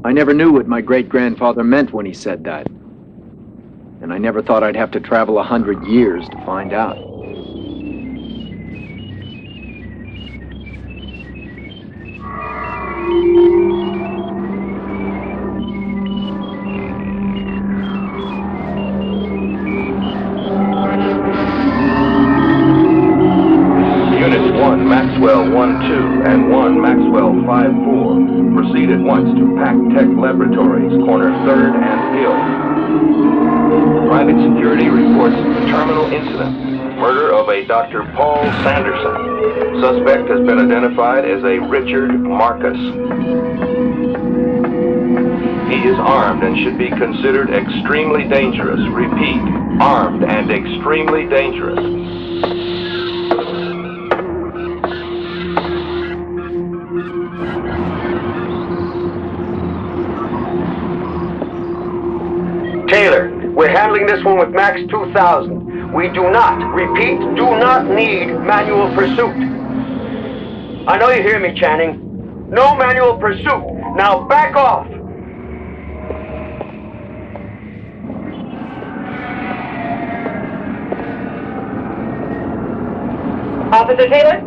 I never knew what my great-grandfather meant when he said that. And I never thought I'd have to travel 100 years to find out. Units 1 Maxwell 1-2 and 1 Maxwell 5-4 proceed at once to Pac Tech Laboratories, corner 3rd and Hill. Private security reports terminal incident. Murder of a Dr. Paul Sanderson. Suspect has been identified as a Richard Marcus. He is armed and should be considered extremely dangerous. Repeat, armed and extremely dangerous. Taylor, we're handling this one with Max 2000. We do not, repeat, do not need manual pursuit. I know you hear me, Channing. No manual pursuit. Now back off. Officer Taylor,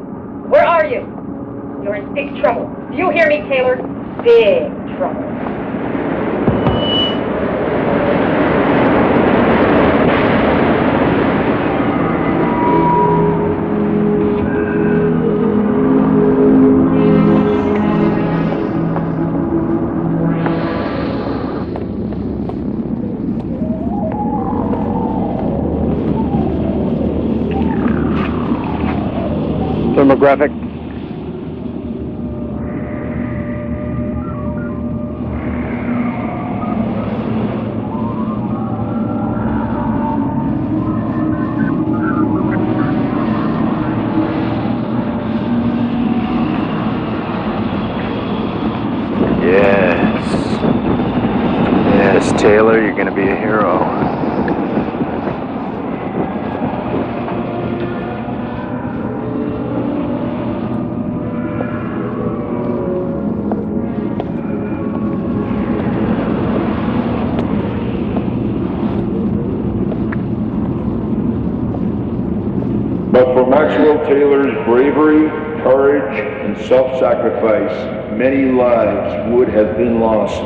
where are you? You're in big trouble. Do you hear me, Taylor? Big trouble. Thermographic. Yes, Taylor, you're gonna be a hero. But for Maxwell Taylor's bravery, courage, and self-sacrifice, many lives would have been lost.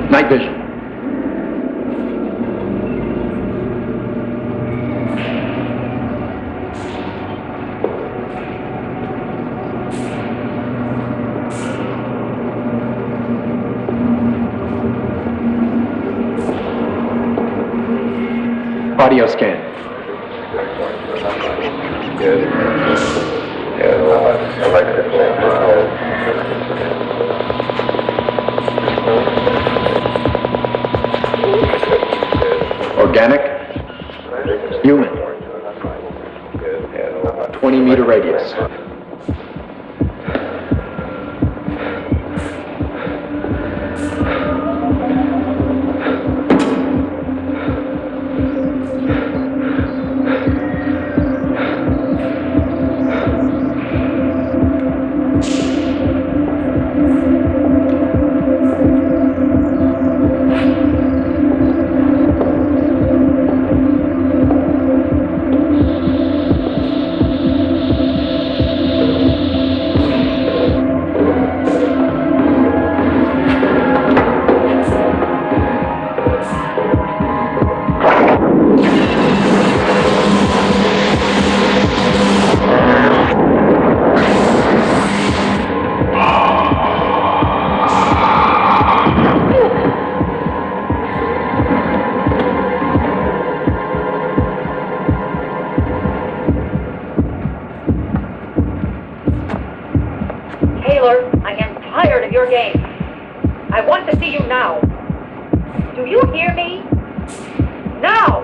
Night vision. Audio scan. Organic. Human. 20-meter radius. Taylor, I am tired of your game. I want to see you now. Do you hear me? Now!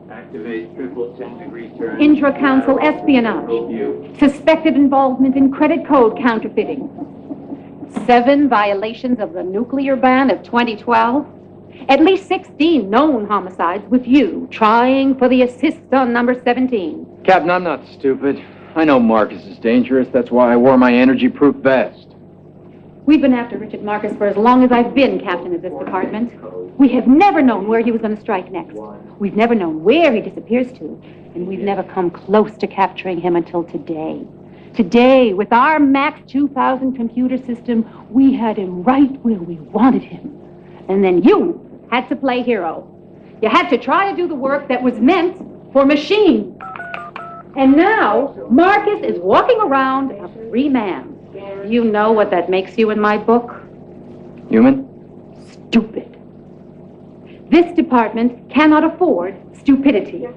Activate triple 10-degree turn. Intra-council espionage. Suspected involvement in credit code counterfeiting. 7 violations of the nuclear ban of 2012. At least 16 known homicides with you trying for the assist on number 17. Captain, I'm not stupid. I know Marcus is dangerous. That's why I wore my energy-proof vest. We've been after Richard Marcus for as long as I've been captain of this department. We have never known where he was going to strike next. We've never known where he disappears to. And we've never come close to capturing him until today. Today, with our Max 2000 computer system, we had him right where we wanted him. And then you had to play hero. You had to try to do the work that was meant for machines. And now, Marcus is walking around a free man. You know what that makes you in my book? Human? Stupid. This department cannot afford stupidity.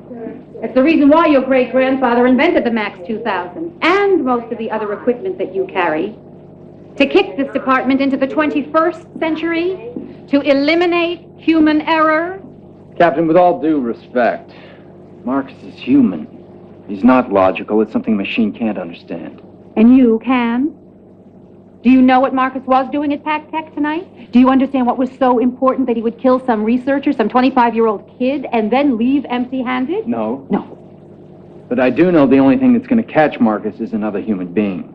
That's the reason why your great-grandfather invented the Max 2000 and most of the other equipment that you carry. To kick this department into the 21st century, to eliminate human error. Captain, with all due respect, Marcus is human. He's not logical. It's something a machine can't understand. And you can? Do you know what Marcus was doing at Pac Tech tonight? Do you understand what was so important that he would kill some researcher, some 25-year-old kid, and then leave empty-handed? No. No. But I do know the only thing that's going to catch Marcus is another human being.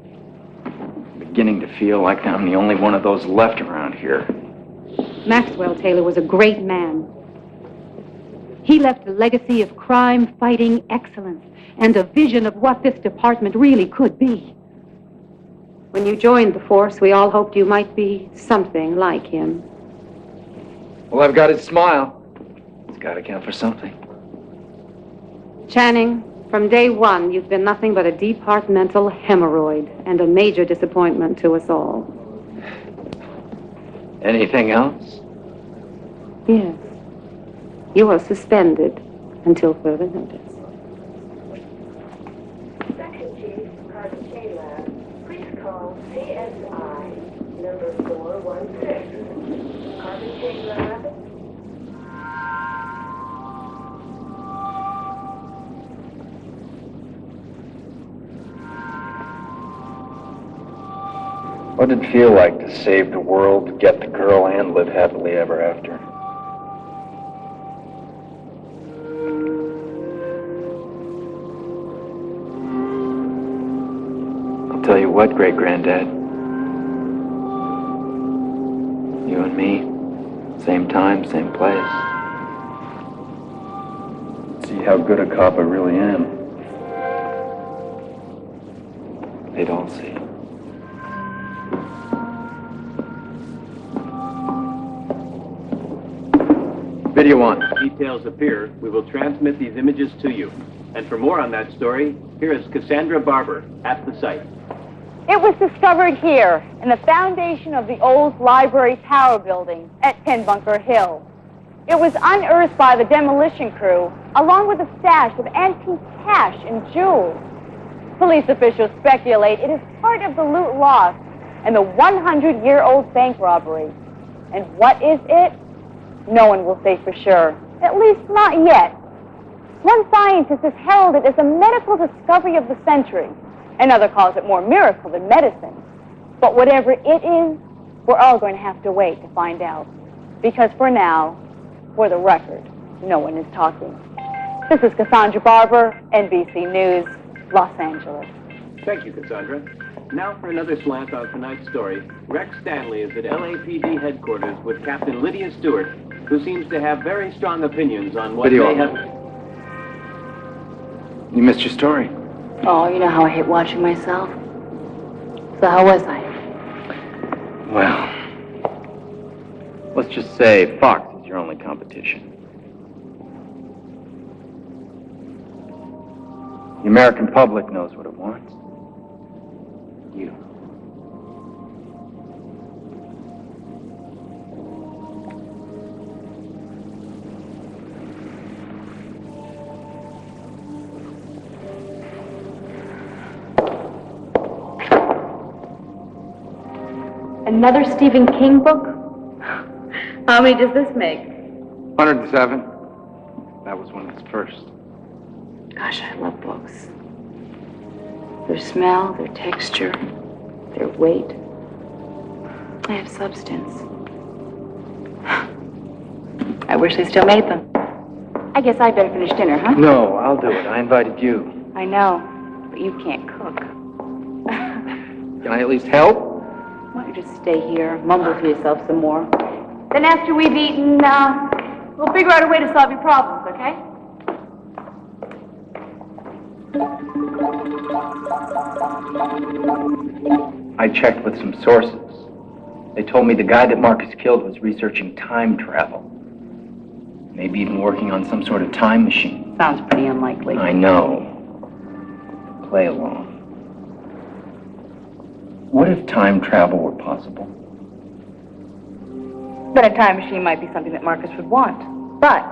I'm beginning to feel like I'm the only one of those left around here. Maxwell Taylor was a great man. He left a legacy of crime-fighting excellence and a vision of what this department really could be. When you joined the force, we all hoped you might be something like him. Well, I've got his smile. It's got to count for something. Channing, from day one, you've been nothing but a departmental hemorrhoid and a major disappointment to us all. Anything else? Yes. You are suspended until further notice. Section Chief, Sergeant Taylor, please call CSI number 416. Sergeant Taylor. What did it feel like to save the world, get the girl, and live happily ever after? I'll tell you what, great-granddad. You and me, same time, same place. See how good a cop I really am. They'd all see. Video on. Details appear. We will transmit these images to you. And for more on that story, here is Cassandra Barber at the site. It was discovered here in the foundation of the old library tower building at Tin Bunker Hill. It was unearthed by the demolition crew along with a stash of antique cash and jewels. Police officials speculate it is part of the loot lost in the 100-year-old bank robbery. And what is it? No one will say for sure, at least not yet. One scientist has heralded it as a medical discovery of the century. Another calls it more miracle than medicine. But whatever it is, we're all going to have to wait to find out. Because for now, for the record, no one is talking. This is Cassandra Barber, NBC News, Los Angeles. Thank you, Cassandra. Now for another slant on tonight's story. Rex Stanley is at LAPD headquarters with Captain Lydia Stewart, who seems to have very strong opinions on what Video. may have... You missed your story. Oh, you know how I hate watching myself. So how was I? Well, let's just say Fox is your only competition. The American public knows what it wants. You. Another Stephen King book? How many does this make? 107. That was one of his first. Gosh, I love books. Their smell, their texture, their weight. They have substance. I wish they still made them. I guess I'd better finish dinner, huh? No, I'll do it. I invited you. I know, but you can't cook. Can I at least help? Why don't you just stay here, mumble to yourself some more? Then after we've eaten, we'll figure out a way to solve your problems, okay? I checked with some sources. They told me the guy that Marcus killed was researching time travel. Maybe even working on some sort of time machine. Sounds pretty unlikely. I know. Play along. What if time travel were possible? Then a time machine might be something that Marcus would want. But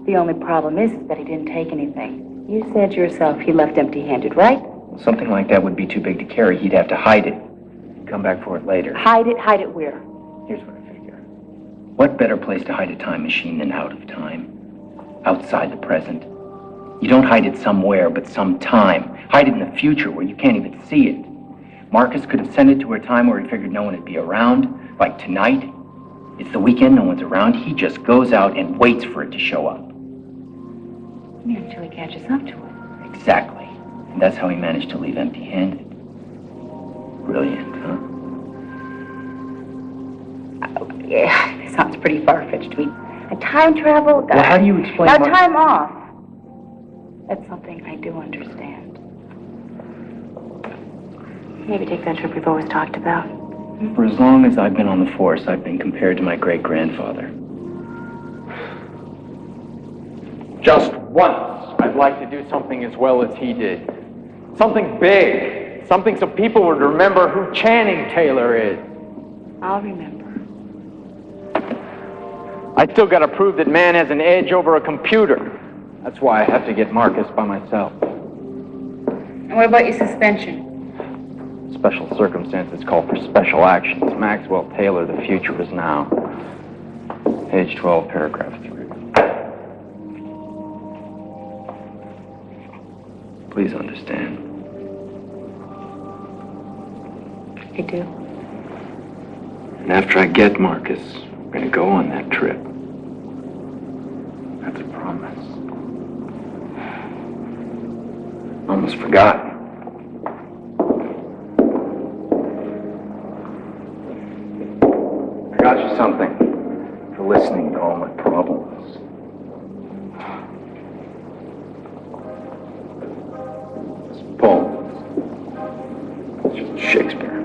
the only problem is that he didn't take anything. You said yourself he left empty-handed, right? Well, something like that would be too big to carry. He'd have to hide it. Come back for it later. Hide it where? Here's what I figure. What better place to hide a time machine than out of time? Outside the present. You don't hide it somewhere, but sometime. Hide it in the future where you can't even see it. Marcus could have sent it to a time where he figured no one would be around, like tonight. It's the weekend, no one's around. He just goes out and waits for it to show up. Yeah, until he catches up to it. Exactly. And that's how he managed to leave empty-handed. Brilliant, huh? Yeah, it sounds pretty far-fetched to me. A time travel guy. Well, how do you explain... Now, time off. That's something I do understand. Maybe take that trip we've always talked about. For as long as I've been on the force, I've been compared to my great-grandfather. Just once, I'd like to do something as well as he did. Something big. Something so people would remember who Channing Taylor is. I'll remember. I still gotta prove that man has an edge over a computer. That's why I have to get Marcus by myself. And what about your suspension? Special circumstances call for special actions. Maxwell Taylor, the future is now. Page 12, paragraph 3. Please understand. I do. And after I get Marcus, we're gonna go on that trip. That's a promise. Almost forgot. I got you something for listening to all my problems. It's poems. It's just Shakespeare.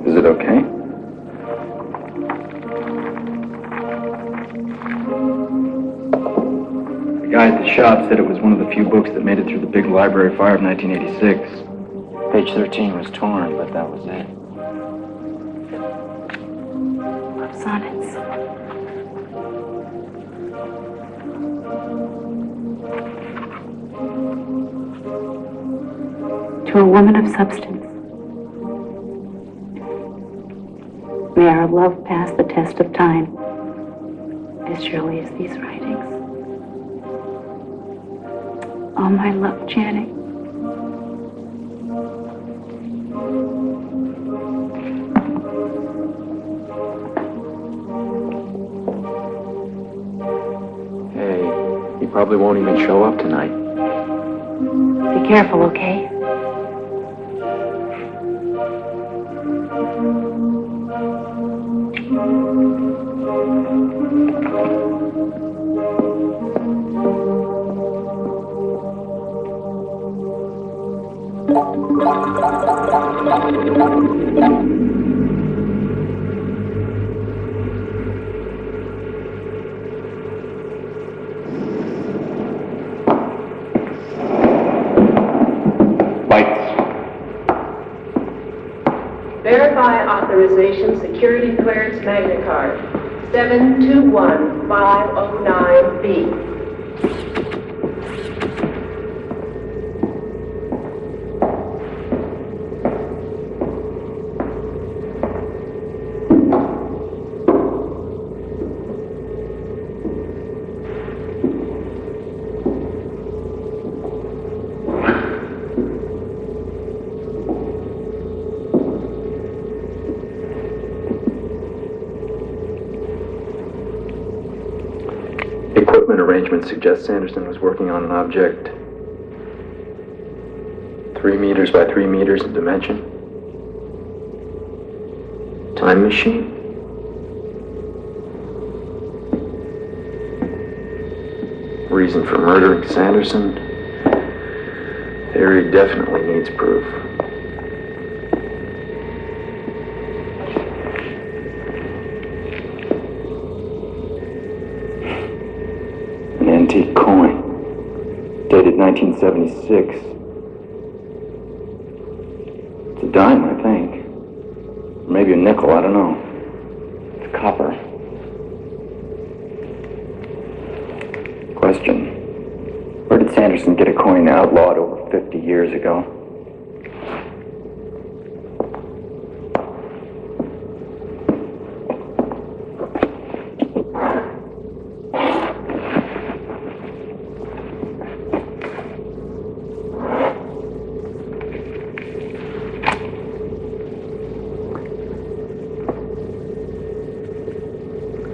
Is it okay? The guy at the shop said it was one of the few books that made it through the big library fire of 1986. Page 13 was torn, but that was it. Love sonnets. To a woman of substance. May our love pass the test of time, as surely as these writings. Oh, my love, Channing. Hey, he probably won't even show up tonight. Be careful, okay? Verify authorization security clearance magnet card 721509B. Equipment arrangement suggests Sanderson was working on an object 3 meters by 3 meters in dimension. Time machine? Reason for murdering Sanderson? Theory definitely needs proof. An antique coin, dated 1976. It's a dime, I think. Or maybe a nickel, I don't know. It's copper. Question. Where did Sanderson get a coin outlawed over 50 years ago?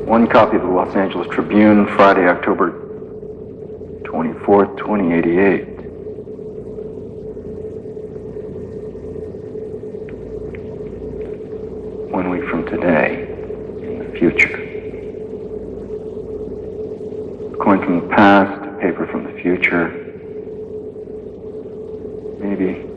One copy of the Los Angeles Tribune, Friday, October 24th, 2088. One week from today, in the future. Coin from the past, paper from the future. Maybe.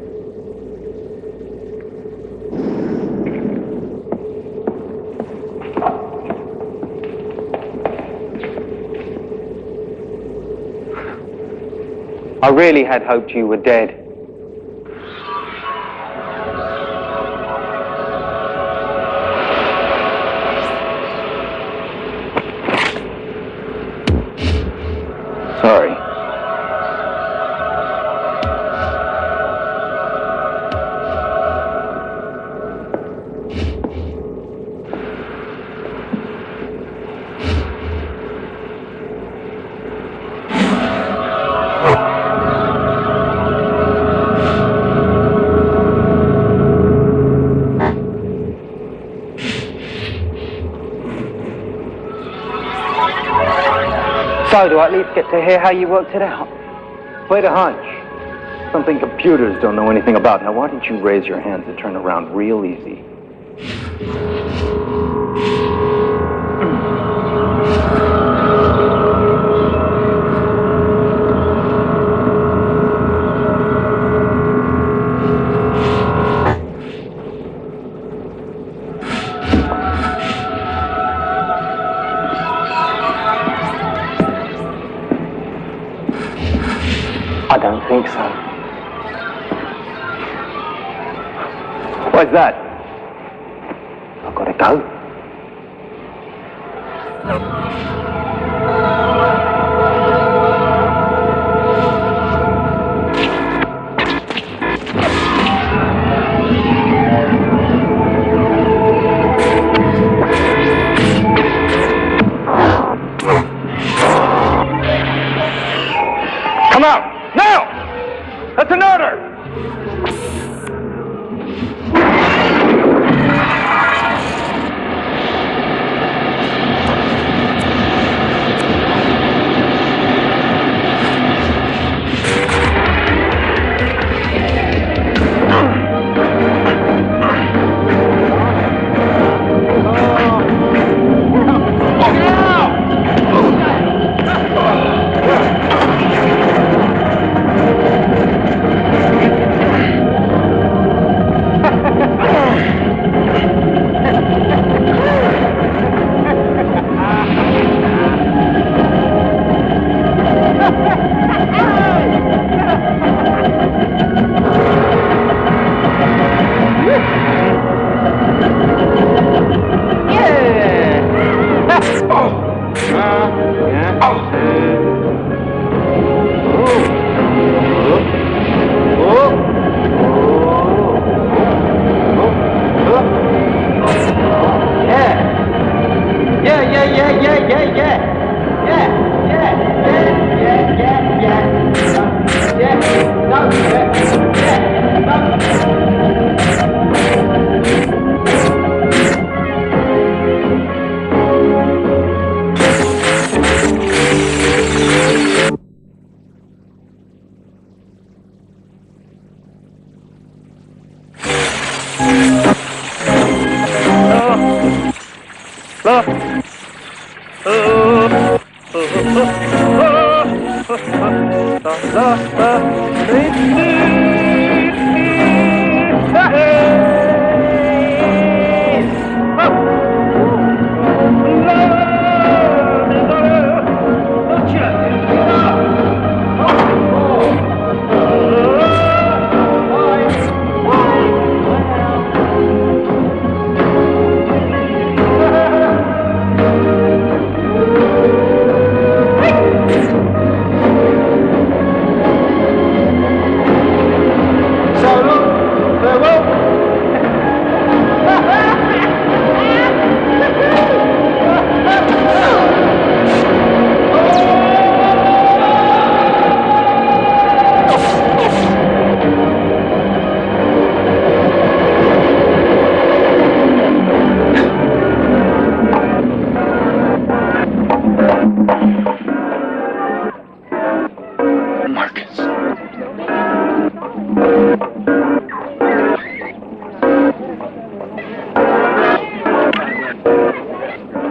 I really had hoped you were dead. Sorry. So, do I at least get to hear how you worked it out? Played a hunch. Something computers don't know anything about. Now, why don't you raise your hands and turn around real easy? I don't think so. Why's that? I've got to go. Come out! Now! That's an order!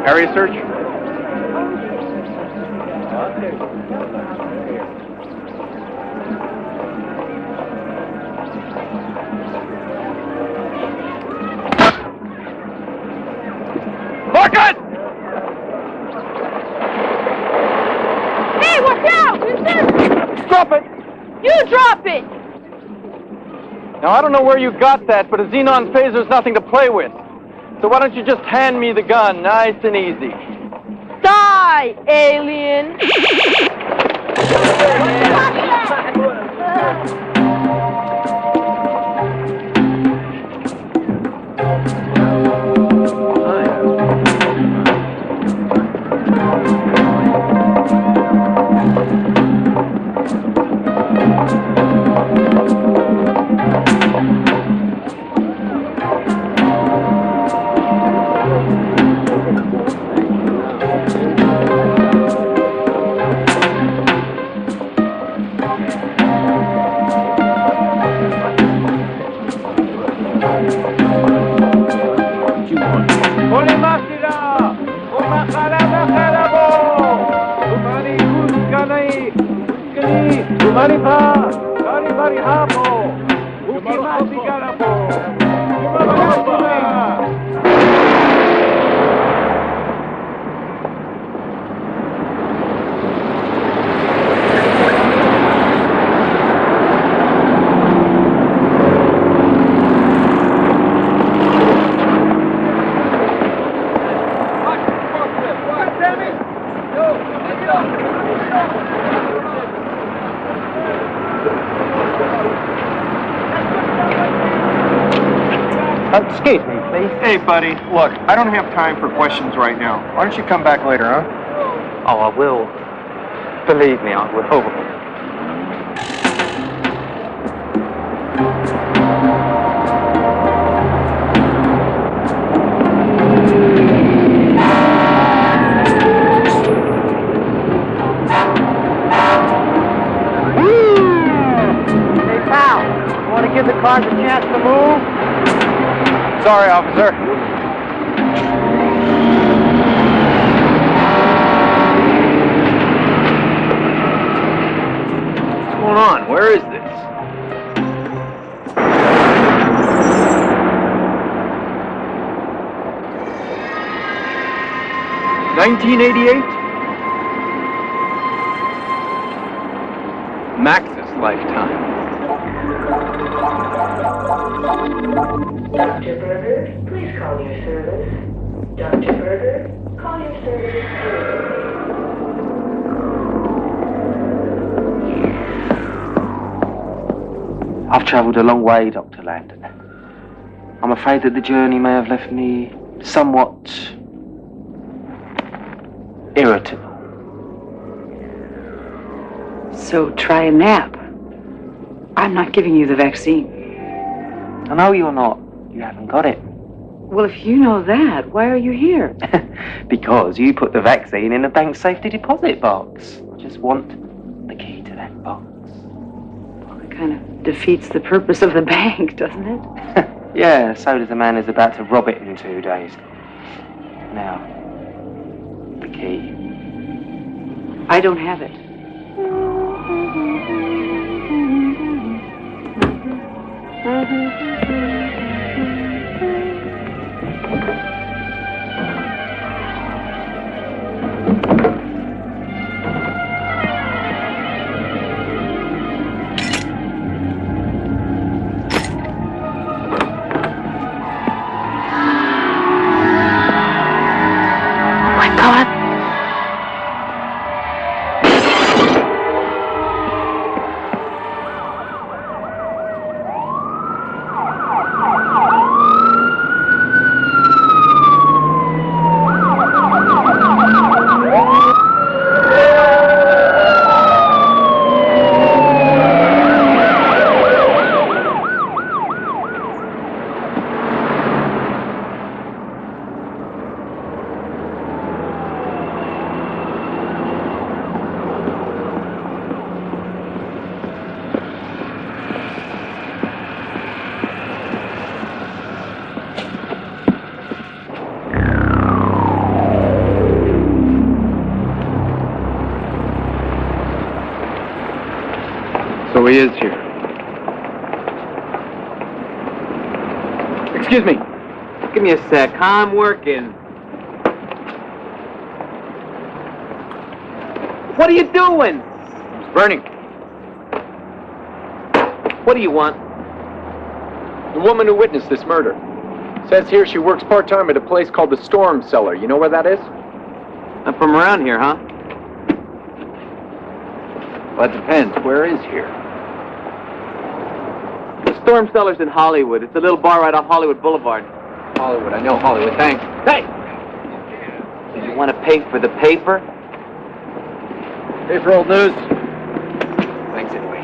Area search? Marcus! Hey, watch out! Drop it! You drop it! Now, I don't know where you got that, but a xenon phaser's nothing to play with. So why don't you just hand me the gun, nice and easy? Die, alien! Excuse me, please. Hey, buddy. Look, I don't have time for questions right now. Why don't you come back later, huh? Oh, I will. Believe me, I will. Hey, pal. Want to give the cars a chance to move? Sorry, officer. What's going on? Where is this? $1988? Max's lifetime. Dr. Berger, please call your service. Dr. Berger, call your service. I've travelled a long way, Dr. Landon. I'm afraid that the journey may have left me somewhat irritable. So try a nap. I'm not giving you the vaccine. I know you're not. You haven't got it. Well, if you know that, why are you here? Because you put the vaccine in a bank safety deposit box. I just want the key to that box. Well, it kind of defeats the purpose of the bank, doesn't it? Yeah, so does a man who's about to rob it in 2 days. Now, the key. I don't have it. So he is here. Excuse me. Give me a sec. I'm working. What are you doing? It's burning. What do you want? The woman who witnessed this murder. Says here she works part-time at a place called the Storm Cellar. You know where that is? I'm from around here, huh? Well, it depends. Where is here? The Storm Cellar's in Hollywood. It's a little bar right off Hollywood Boulevard. Hollywood. I know Hollywood. Thanks. Hey! Did you want to pay for the paper? Hey, for old news. Thanks anyway.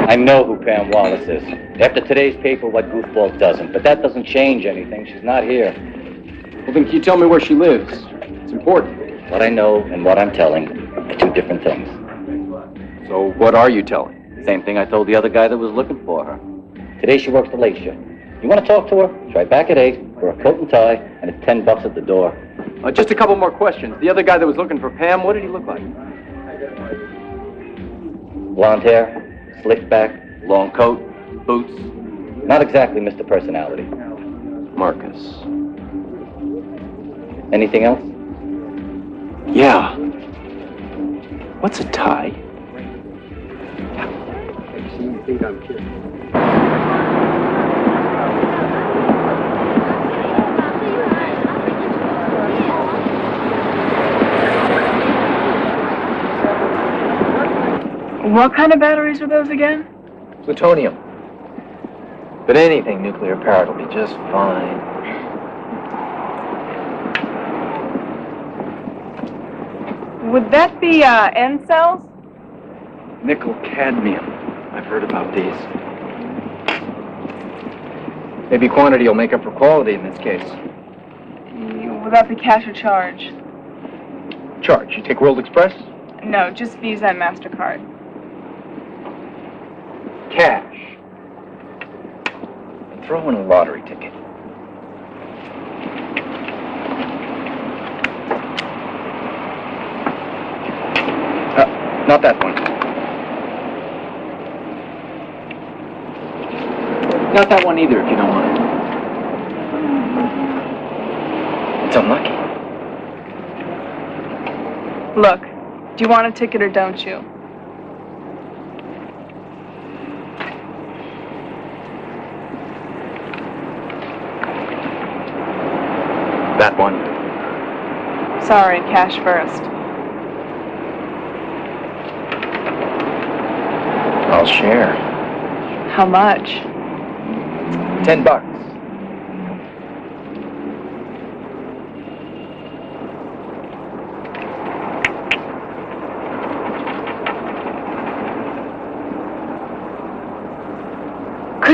I know who Pam Wallace is. After today's paper, what goofball doesn't? But that doesn't change anything. She's not here. Well, then can you tell me where she lives? It's important. What I know and what I'm telling are two different things. So what are you telling? Same thing I told the other guy that was looking for her. Today she works the late shift. You want to talk to her? Try back at 8 for a coat and tie, and it's $10 at the door. Just a couple more questions. The other guy that was looking for Pam, what did he look like? Blonde hair, slicked back, long coat, boots. Not exactly Mr. Personality. Marcus. Anything else? Yeah. What's a tie? You think I'm kidding? What kind of batteries are those again? Plutonium. But anything nuclear powered will be just fine. Would that be N cells? Nickel cadmium. I've heard about these. Maybe quantity will make up for quality in this case. Will that be cash or charge? Charge. You take World Express? No, just Visa and MasterCard. Cash. Throw in a lottery ticket. Not that one. Not that one either, if you don't mind. It's unlucky. Look, do you want a ticket or don't you? That one. Sorry, cash first. I'll share. How much? $10.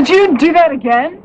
Did you do that again?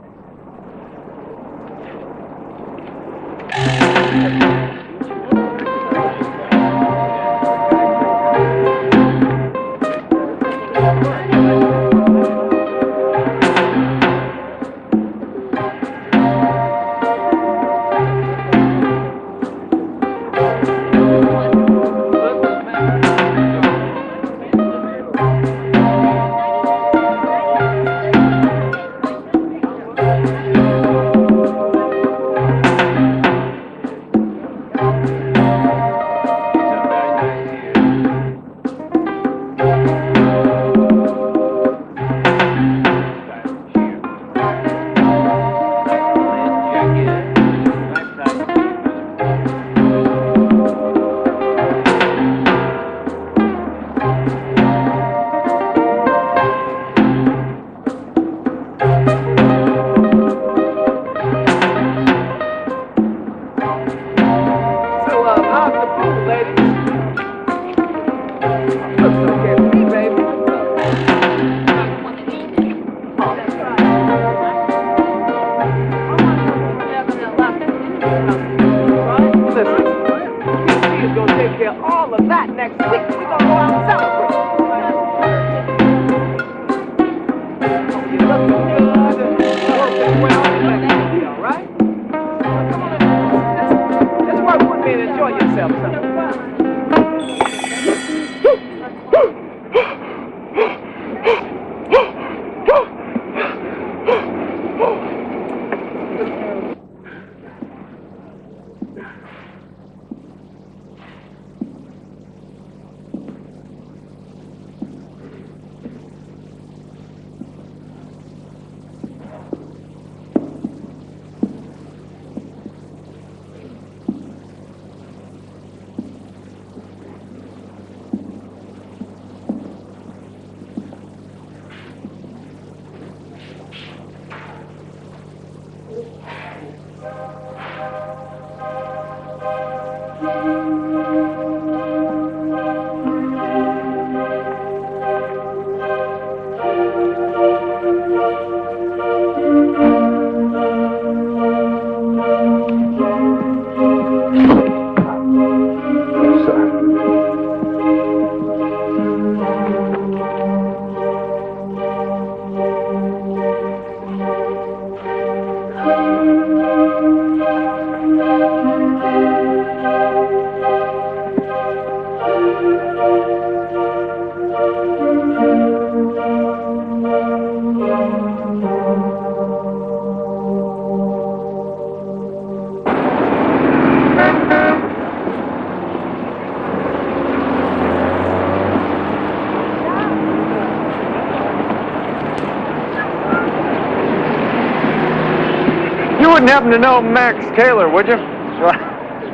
You wouldn't happen to know Max Taylor, would you?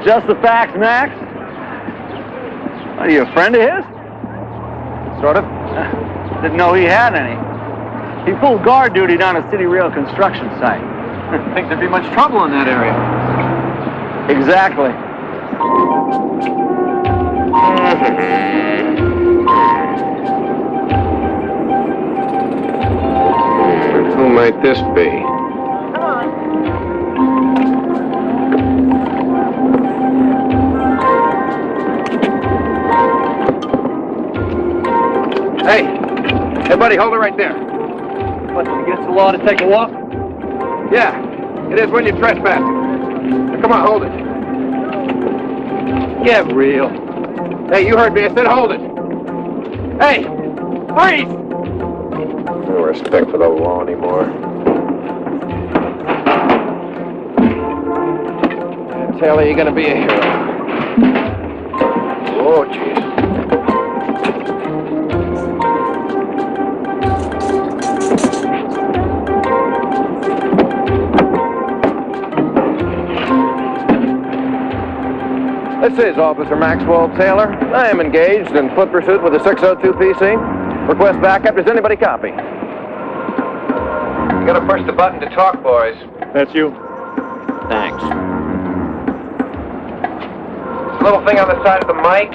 Just the facts, Max? Are you a friend of his? Sort of. Didn't know he had any. He pulled guard duty down a city rail construction site. Think there'd be much trouble in that area. Exactly. Who might this be? Hey, buddy, hold it right there. What's it against the law to take a walk? Yeah, it is when you're trespassing. Now, come on, hold it. Get real. Hey, you heard me. I said hold it. Hey, freeze! No respect for the law anymore. Taylor, you're gonna be a hero. Oh, jeez. This is Officer Maxwell Taylor. I am engaged in foot pursuit with a 602 PC. Request backup. Does anybody copy? You gotta push the button to talk, boys. That's you. Thanks. Little thing on the side of the mic.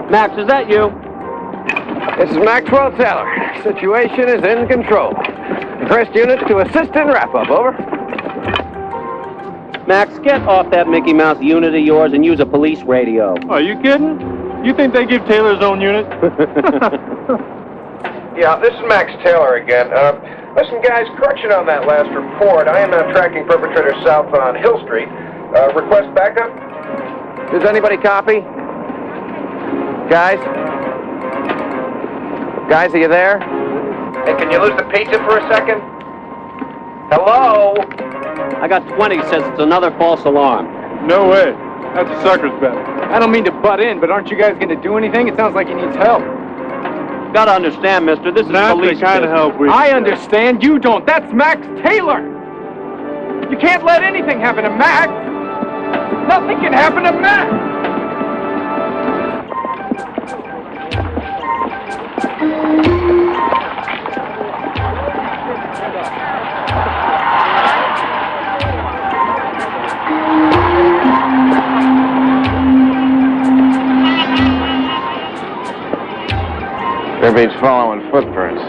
Max, is that you? This is Maxwell Taylor. Situation is in control. First unit to assist in wrap-up, over. Max, get off that Mickey Mouse unit of yours and use a police radio. Are you kidding? You think they give Taylor his own unit? Yeah, this is Max Taylor again. Listen, guys, correction on that last report. I am now tracking perpetrator south on Hill Street. Request backup? Does anybody copy? Guys? Guys, are you there? Hey, can you lose the pizza for a second? Hello? I got 20 says it's another false alarm. No way. That's a sucker's bet. I don't mean to butt in, but aren't you guys going to do anything? It sounds like he needs help. Gotta understand, mister, this is Not police the kind of business. help we... I understand. You don't. That's Max Taylor. You can't let anything happen to Max. Nothing can happen to Max. Sure beats following footprints.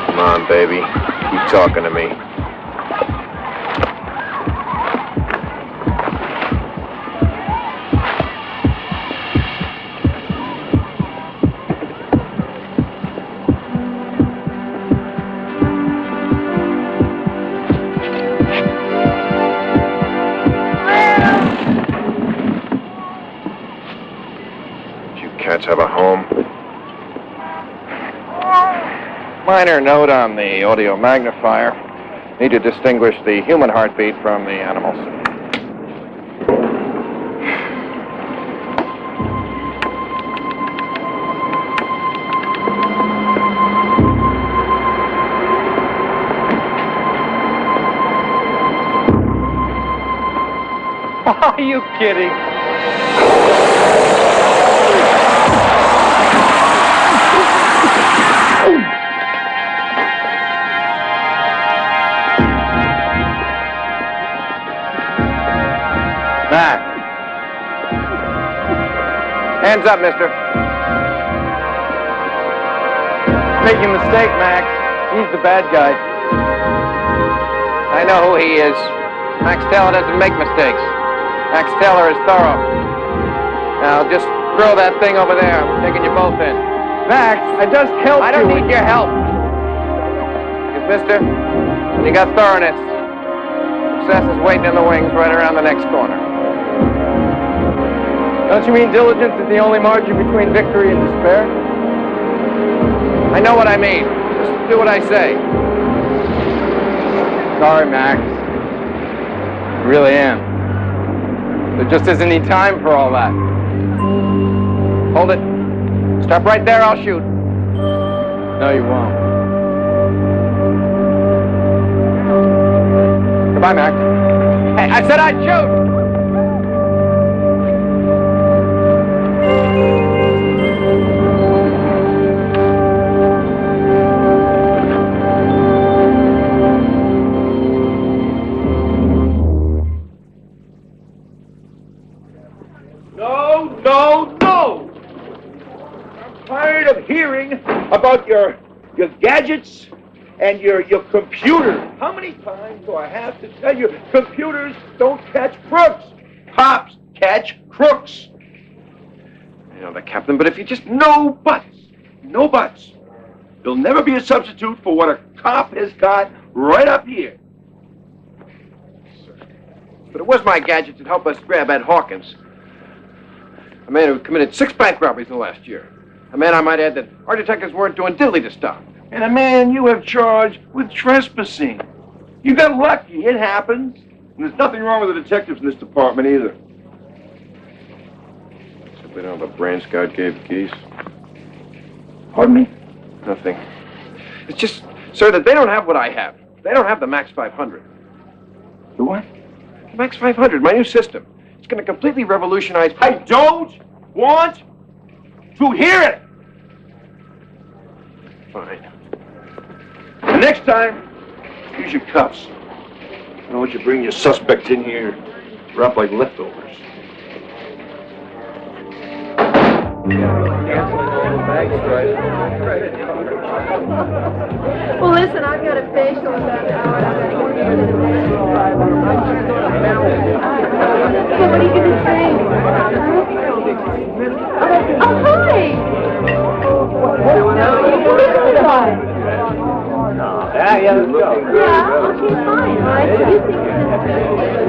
Come on, baby. Keep talking to me. Cats have a home. Minor note on the audio magnifier. Need to distinguish the human heartbeat from the animals. Are you kidding? Mac. Hands up, mister. Making a mistake, Max. He's the bad guy. I know who he is. Max Taylor doesn't make mistakes. Max Taylor is thorough. Now, just throw that thing over there. I'm taking you both in. Max, I just helped you. I don't need your help. Because, mister, when you got thoroughness, success is waiting in the wings right around the next corner. Don't you mean diligence is the only margin between victory and despair? I know what I mean. Just do what I say. Sorry, Max. I really am. There just isn't any time for all that. Hold it. Stop right there, I'll shoot. No, you won't. Goodbye, Max. Hey, I said I'd shoot! No! I'm tired of hearing about your gadgets and your computers. How many times do I have to tell you computers don't catch crooks? Cops catch crooks. You know that, Captain, but if you just... No buts. There'll never be a substitute for what a cop has got right up here. But it was my gadget that helped us grab Ed Hawkins. A man who committed 6 bank robberies in the last year. A man, I might add, that our detectives weren't doing diddly to stop. And a man you have charged with trespassing. You got lucky. It happens. And there's nothing wrong with the detectives in this department either. Except we don't have a branch God gave keys. Pardon me? Nothing. It's just, sir, that they don't have what I have. They don't have the Max 500. The what? The Max 500, my new system. It's going to completely revolutionize... I don't want to hear it! Fine. The next time, use your cuffs. don't you bring your suspects in here, drop like leftovers. Well, listen, I've got a facial in about an hour. So what are you going to say? Oh, hi! Yeah, let's go. Yeah, okay, fine. All right, so you think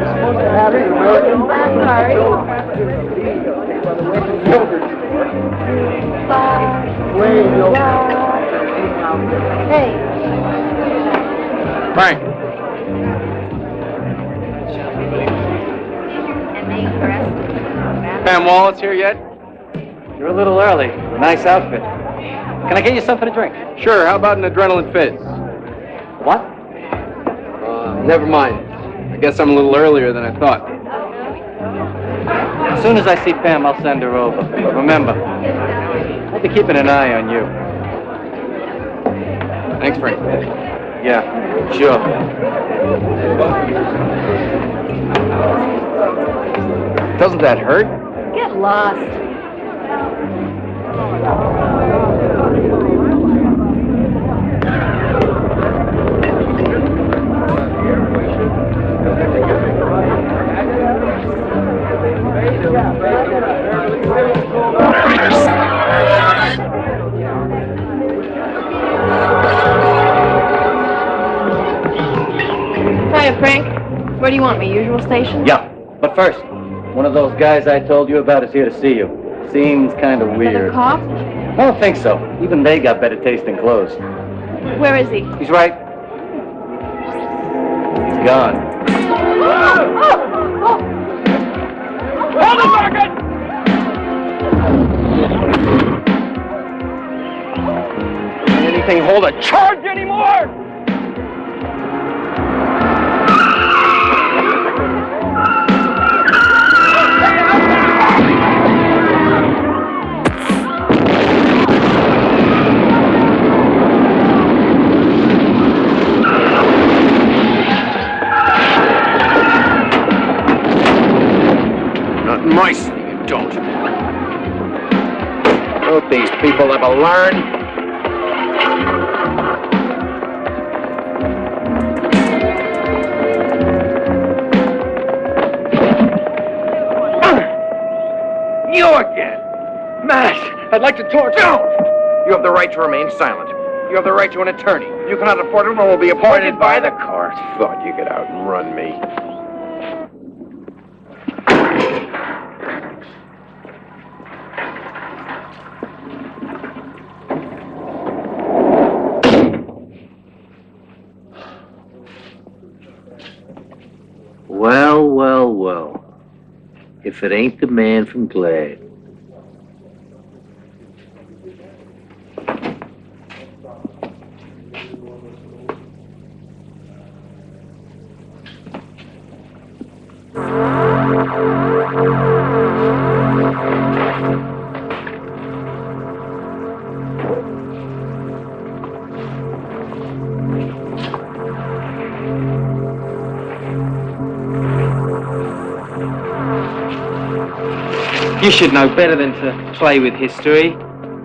Hey. Frank. Pam Wallace here yet? You're a little early. Nice outfit. Can I get you something to drink? Sure, how about an adrenaline fizz? What? Never mind. I guess I'm a little earlier than I thought. As soon as I see Pam, I'll send her over. But remember, I'll be keeping an eye on you. Thanks, Frank. Yeah, sure. Doesn't that hurt? Get lost. Hiya, Frank. Where do you want me? Usual station? Yeah, but first, one of those guys I told you about is here to see you. Seems kind of The weird. cop? I don't think so. Even they got better taste in clothes. Where is he? He's right. He's gone. Hold it, Margaret! Anything hold a charge anymore? Mice, you don't. Don't these people ever learn? You again! Matt, I'd like to talk. Don't! You have the right to remain silent. You have the right to an attorney. You cannot afford it, one will be appointed by the court. Thought you could outrun me. Well, well, well. If it ain't the man from Glad. You should know better than to play with history.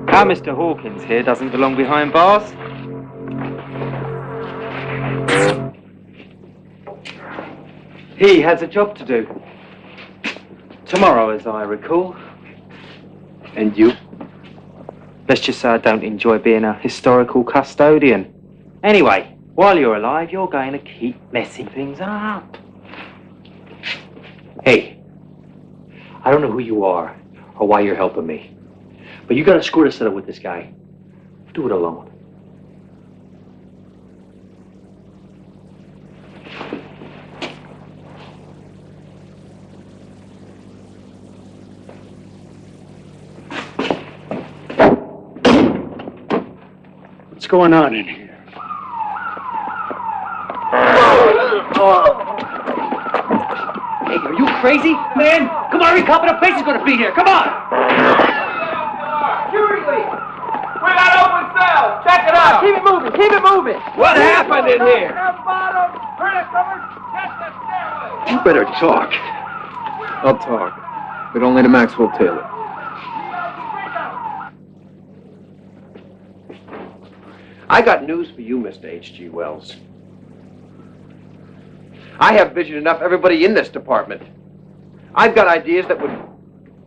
Our Mr. Hawkins here doesn't belong behind bars. He has a job to do. Tomorrow, as I recall. And you? Let's just say I don't enjoy being a historical custodian. Anyway, while you're alive, you're going to keep messing things up. Hey, I don't know who you are or why you're helping me, but you got a score to settle with this guy. Do it alone. What's going on in here? Hey, are you crazy, man? Come on, every cop in the place is gonna be here. Come on! Security! We got open cells! Check it out! Keep it moving! Keep it moving! What happened in here? You better talk. I'll talk, but only to Maxwell Taylor. I got news for you, Mr. H.G. Wells. I have vision enough everybody in this department. I've got ideas that would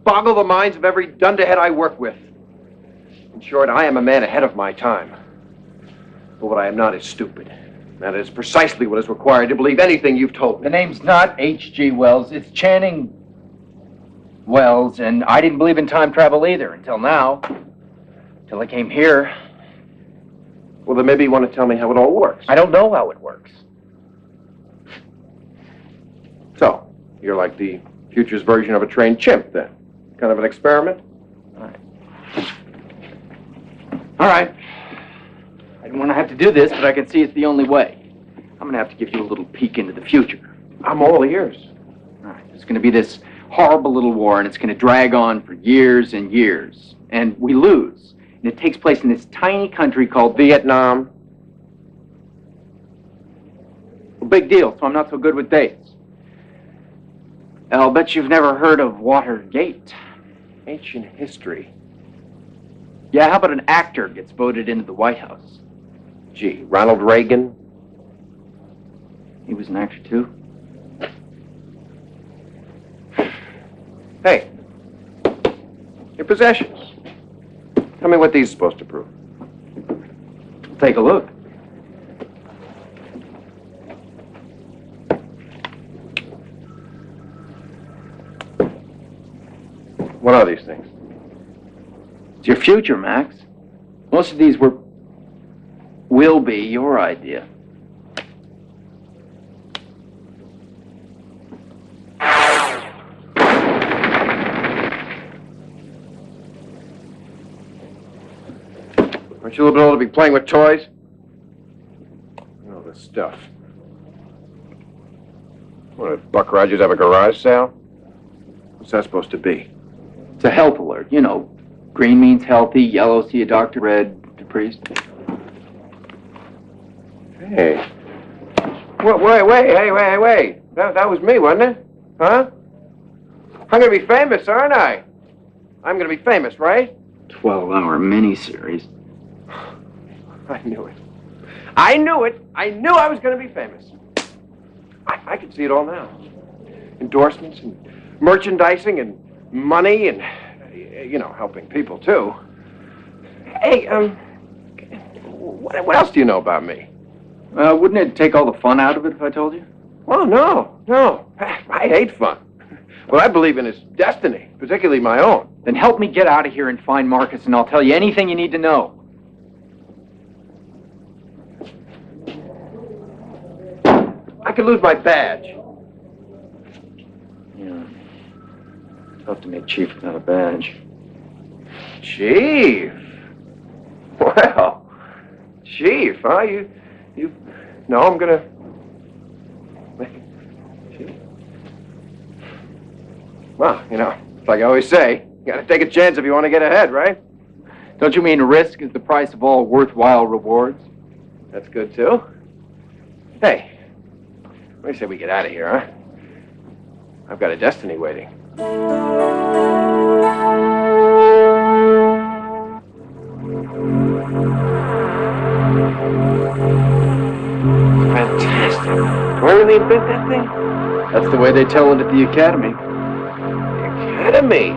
boggle the minds of every dunderhead I work with. In short, I am a man ahead of my time. But what I am not is stupid. That is precisely what is required to believe anything you've told me. The name's not H.G. Wells, it's Channing Wells, and I didn't believe in time travel either until now. Till I came here. Well, then maybe you want to tell me how it all works. I don't know how it works. So, you're like the future's version of a trained chimp, then? Kind of an experiment? All right. I didn't want to have to do this, but I can see it's the only way. I'm going to have to give you a little peek into the future. I'm all ears. All right. There's going to be this horrible little war, and it's going to drag on for years and years. And we lose. And it takes place in this tiny country called Vietnam. Well, big deal, so I'm not so good with dates. I'll bet you've never heard of Watergate. Ancient history. Yeah, how about an actor gets voted into the White House? Gee, Ronald Reagan? He was an actor, too. Hey, your possessions. Tell me what these are supposed to prove. Take a look. What are these things? It's your future, Max. Most of these will be your idea. Aren't you a little bit old to be playing with toys? Oh, this stuff. What, did Buck Rogers have a garage sale? What's that supposed to be? It's a health alert. You know, green means healthy, yellow, see a doctor, red, the priest. Hey. Wait. That was me, wasn't it? Huh? I'm gonna be famous, aren't I? I'm gonna be famous, right? 12-hour miniseries. I knew it. I knew it. I knew I was gonna be famous. I can see it all now. Endorsements and merchandising and money and, you know, helping people, too. Hey, what else do you know about me? Wouldn't it take all the fun out of it if I told you? Oh, no. I hate fun. What I believe in is destiny, particularly my own. Then help me get out of here and find Marcus, and I'll tell you anything you need to know. I could lose my badge. Yeah. Tough to make chief without a badge. Chief? Well, chief, huh? You... No, I'm gonna... Chief? Well, you know, like I always say, you gotta take a chance if you want to get ahead, right? Don't you mean risk is the price of all worthwhile rewards? That's good, too. Hey, what do you say we get out of here, huh? I've got a destiny waiting. Fantastic. Do I really invent that thing? That's the way they tell it at the academy. The academy?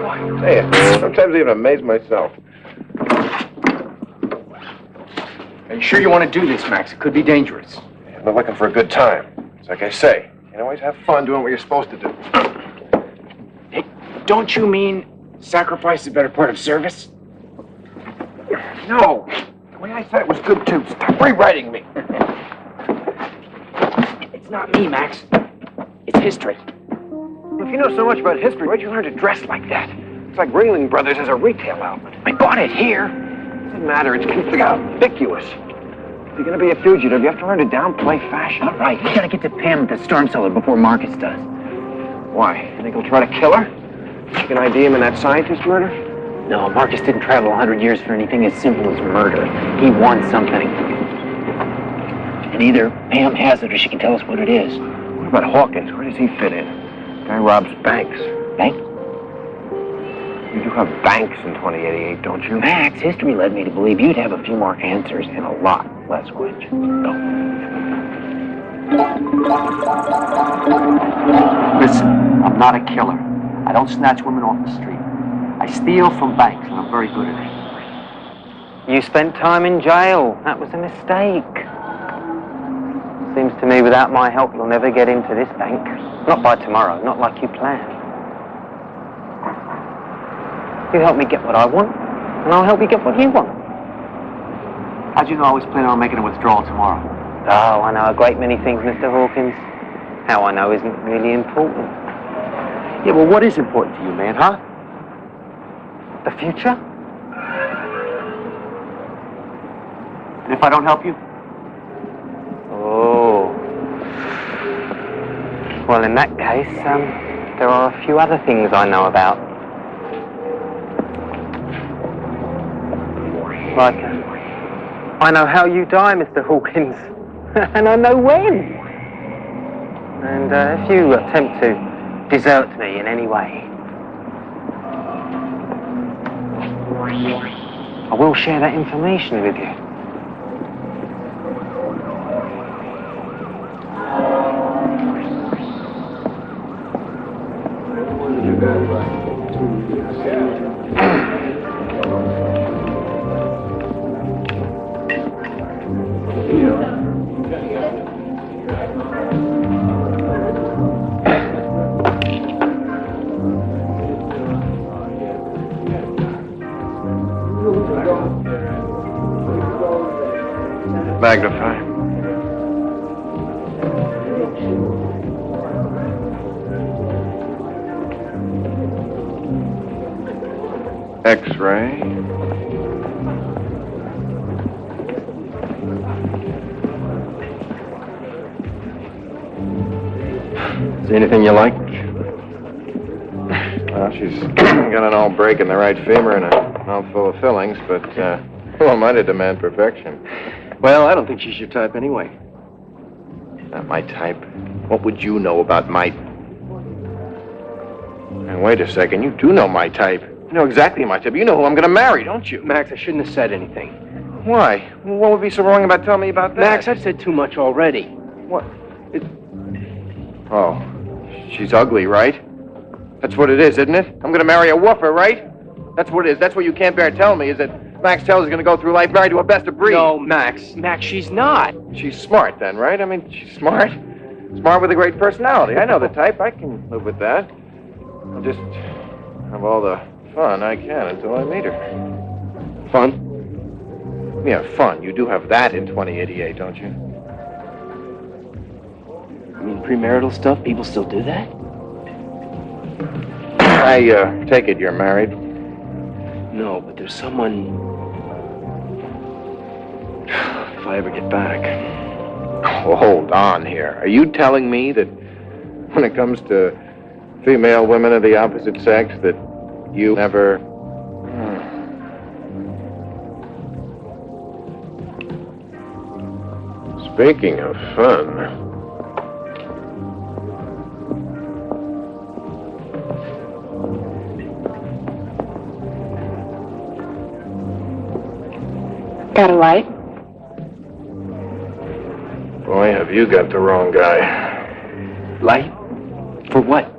Boy, I tell you, sometimes I even amaze myself. Are you sure you want to do this, Max? It could be dangerous. I'm not looking for a good time. It's like I say, you can always have fun doing what you're supposed to do. Hey, don't you mean sacrifice is a better part of service? No. The way I said it was good, too. Stop rewriting me. It's not me, Max. It's history. If you know so much about history, where'd you learn to dress like that? It's like Ringling Brothers has a retail outlet. I bought it here. Doesn't matter. It's conspicuous. If you're going to be a fugitive, you have to learn to downplay fashion. All right, we gotta get to Pam at the storm cellar before Marcus does. Why? You think he'll try to kill her? You can ID him in that scientist murder? No, Marcus didn't travel 100 years for anything as simple as murder. He wants something. And either Pam has it or she can tell us what it is. What about Hawkins? Where does he fit in? Guy robs banks. Bank? You do have banks in 2088, don't you? Max, history led me to believe you'd have a few more answers and a lot less questions. Go. Listen, I'm not a killer. I don't snatch women off the street. I steal from banks, and I'm very good at it. You spent time in jail. That was a mistake. Seems to me without my help, you'll never get into this bank. Not by tomorrow, not like you planned. You help me get what I want, and I'll help you get what you want. How'd you know I was planning on making a withdrawal tomorrow? Oh, I know a great many things, Mr. Hawkins. How I know isn't really important. Yeah, well, what is important to you, man, huh? The future? And if I don't help you? Oh. Well, in that case, there are a few other things I know about. Like, I know how you die, Mr. Hawkins. And I know when. And if you attempt to desert me in any way, I will share that information with you. Magnify. X-ray. See anything you like? Well, she's got an old break in the right femur and a mouthful of fillings, but who am I to demand perfection? Well, I don't think she's your type anyway. Not my type. What would you know about my... And wait a second, you do know my type. You know exactly my type. You know who I'm gonna marry, don't you? Max, I shouldn't have said anything. Why? What would be so wrong about telling me about that? Max, I've said too much already. What? Oh, she's ugly, right? That's what it is, isn't it? I'm gonna marry a woofer, right? That's what it is. That's what you can't bear telling me, is that Max Teller's is gonna go through life married to a best of breed. No, Max. Max, she's not. She's smart then, right? I mean, she's smart. Smart with a great personality. I know the type. I can live with that. I'll just have all the fun I can until I meet her. Fun? Yeah, fun. You do have that in 2088, don't you? I mean, premarital stuff? People still do that? I take it you're married. No, but there's someone... If I ever get back... Well, hold on here. Are you telling me that when it comes to female women of the opposite sex that you never... Speaking of fun... Got a light? Boy, have you got the wrong guy. Light? For what?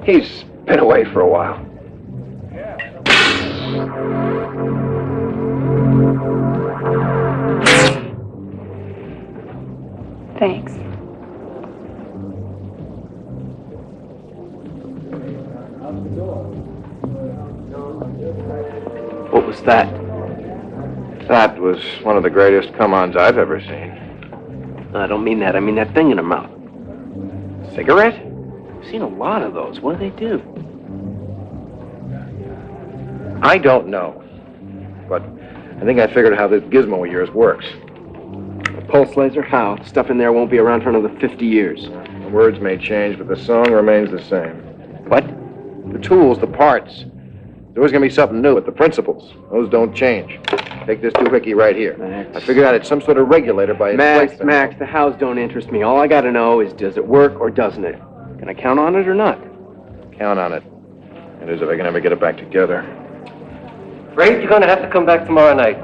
He's been away for a while. Thanks. What was that? That was one of the greatest come-ons I've ever seen. I don't mean that. I mean that thing in her mouth. Cigarette? I've seen a lot of those. What do they do? I don't know. But I think I figured out how this gizmo of yours works. A pulse laser? How? The stuff in there won't be around for another 50 years. The words may change, but the song remains the same. What? The tools, the parts. There's always gonna be something new, but the principles, those don't change. Take this doohickey right here. I figured out it's some sort of regulator by its placement. Max, the hows don't interest me. All I gotta know is, does it work or doesn't it? Can I count on it or not? Count on it. It is if I can ever get it back together. Afraid you're gonna have to come back tomorrow night.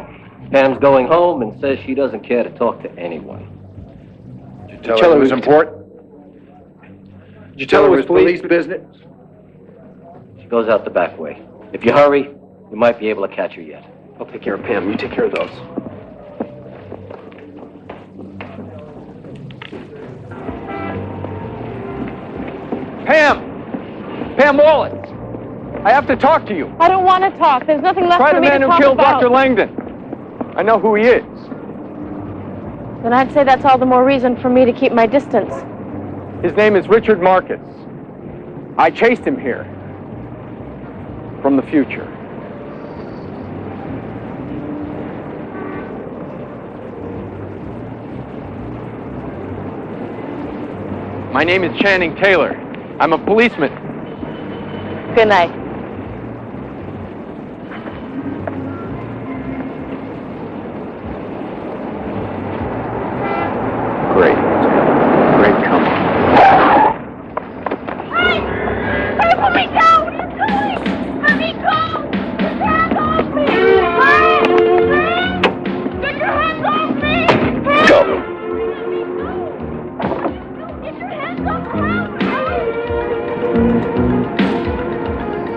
Pam's going home and says she doesn't care to talk to anyone. Did you tell her it was important? Did you tell her it was police business? She goes out the back way. If you hurry, you might be able to catch her yet. I'll take care of Pam. You take care of those. Pam Wallace! I have to talk to you. I don't want to talk. There's nothing left Try for the me to man who talk killed about. Dr. Langdon. I know who he is. Then I'd say that's all the more reason for me to keep my distance. His name is Richard Marcus. I chased him here. From the future. My name is Channing Taylor. I'm a policeman. Good night. Great. Great company. Hey! Hey, put me down! What are you doing? Let me go! Get your hands off me! Hey! Get your hands off me! Go! Get your hands off